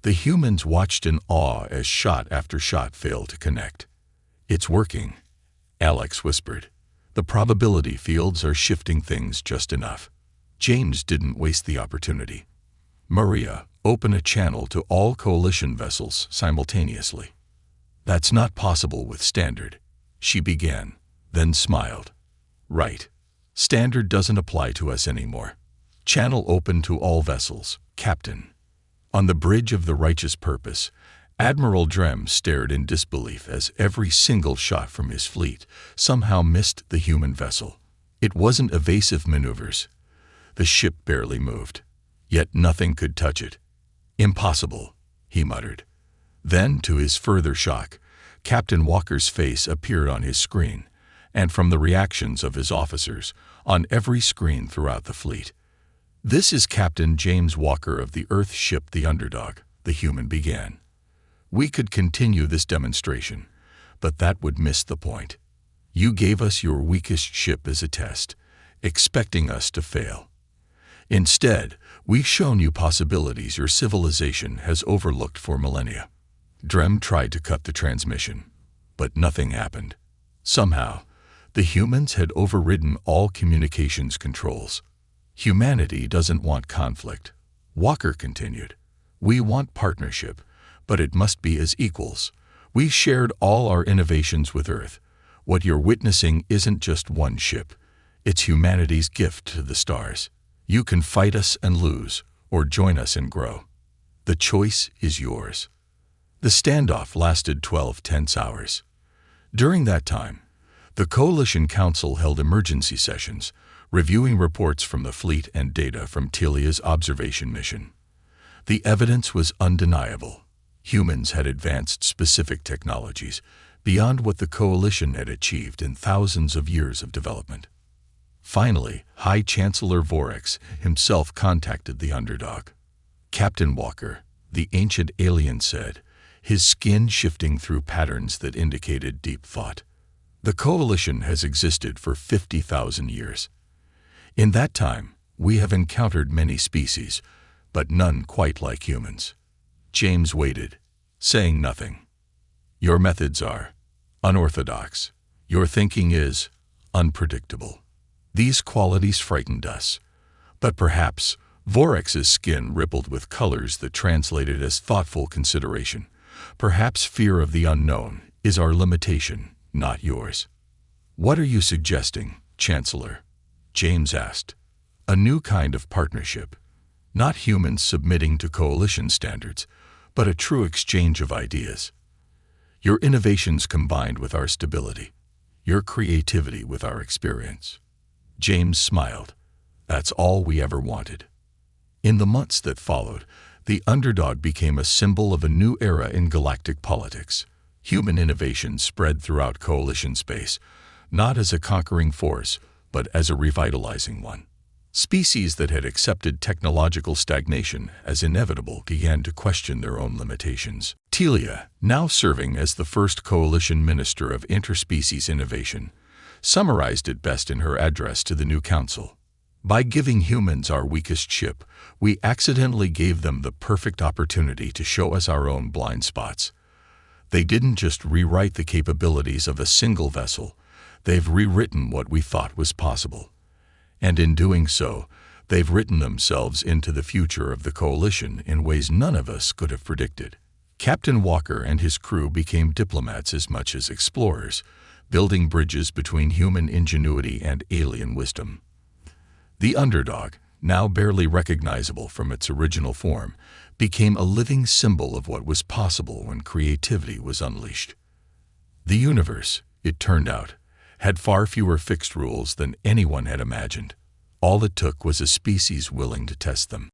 The humans watched in awe as shot after shot failed to connect. "It's working," Alex whispered. "The probability fields are shifting things just enough." James didn't waste the opportunity. "Maria, open a channel to all Coalition vessels simultaneously." "That's not possible with Standard," she began, then smiled. "Right. Standard doesn't apply to us anymore. Channel open to all vessels, Captain." On the bridge of the Righteous Purpose, Admiral Drem stared in disbelief as every single shot from his fleet somehow missed the human vessel. It wasn't evasive maneuvers. The ship barely moved, yet nothing could touch it. "Impossible," he muttered. Then, to his further shock, Captain Walker's face appeared on his screen, and from the reactions of his officers, on every screen throughout the fleet. "This is Captain James Walker of the Earth ship the Underdog," the human began. "We could continue this demonstration, but that would miss the point. You gave us your weakest ship as a test, expecting us to fail. Instead, we've shown you possibilities your civilization has overlooked for millennia." Drem tried to cut the transmission, but nothing happened. Somehow, the humans had overridden all communications controls. "Humanity doesn't want conflict," Walker continued. "We want partnership, but it must be as equals. We shared all our innovations with Earth. What you're witnessing isn't just one ship. It's humanity's gift to the stars. You can fight us and lose, or join us and grow. The choice is yours." The standoff lasted 12 tense hours. During that time, the Coalition Council held emergency sessions, reviewing reports from the fleet and data from Telia's observation mission. The evidence was undeniable. Humans had advanced specific technologies beyond what the Coalition had achieved in thousands of years of development. Finally, High Chancellor Vorex himself contacted the Underdog. "Captain Walker," the ancient alien said, his skin shifting through patterns that indicated deep thought. "The Coalition has existed for 50,000 years. In that time, we have encountered many species, but none quite like humans." James waited, saying nothing. "Your methods are unorthodox. Your thinking is unpredictable. These qualities frightened us. But perhaps Vorex's skin rippled with colors that translated as thoughtful consideration. Perhaps fear of the unknown is our limitation, not yours." "What are you suggesting, Chancellor?" James asked. "A new kind of partnership. Not humans submitting to Coalition standards, but a true exchange of ideas. Your innovations combined with our stability, your creativity with our experience." James smiled. "That's all we ever wanted." In the months that followed, the Underdog became a symbol of a new era in galactic politics. Human innovation spread throughout Coalition space, not as a conquering force, but as a revitalizing one. Species that had accepted technological stagnation as inevitable began to question their own limitations. Telia, now serving as the first Coalition Minister of Interspecies Innovation, summarized it best in her address to the new council. "By giving humans our weakest ship, we accidentally gave them the perfect opportunity to show us our own blind spots. They didn't just rewrite the capabilities of a single vessel, they've rewritten what we thought was possible. And in doing so, They've written themselves into the future of the Coalition in ways none of us could have predicted. Captain Walker and his crew became diplomats as much as explorers, building bridges between human ingenuity and alien wisdom. The underdog, now barely recognizable from its original form, became a living symbol of what was possible when creativity was unleashed. The universe, it turned out, had far fewer fixed rules than anyone had imagined. All it took was a species willing to test them.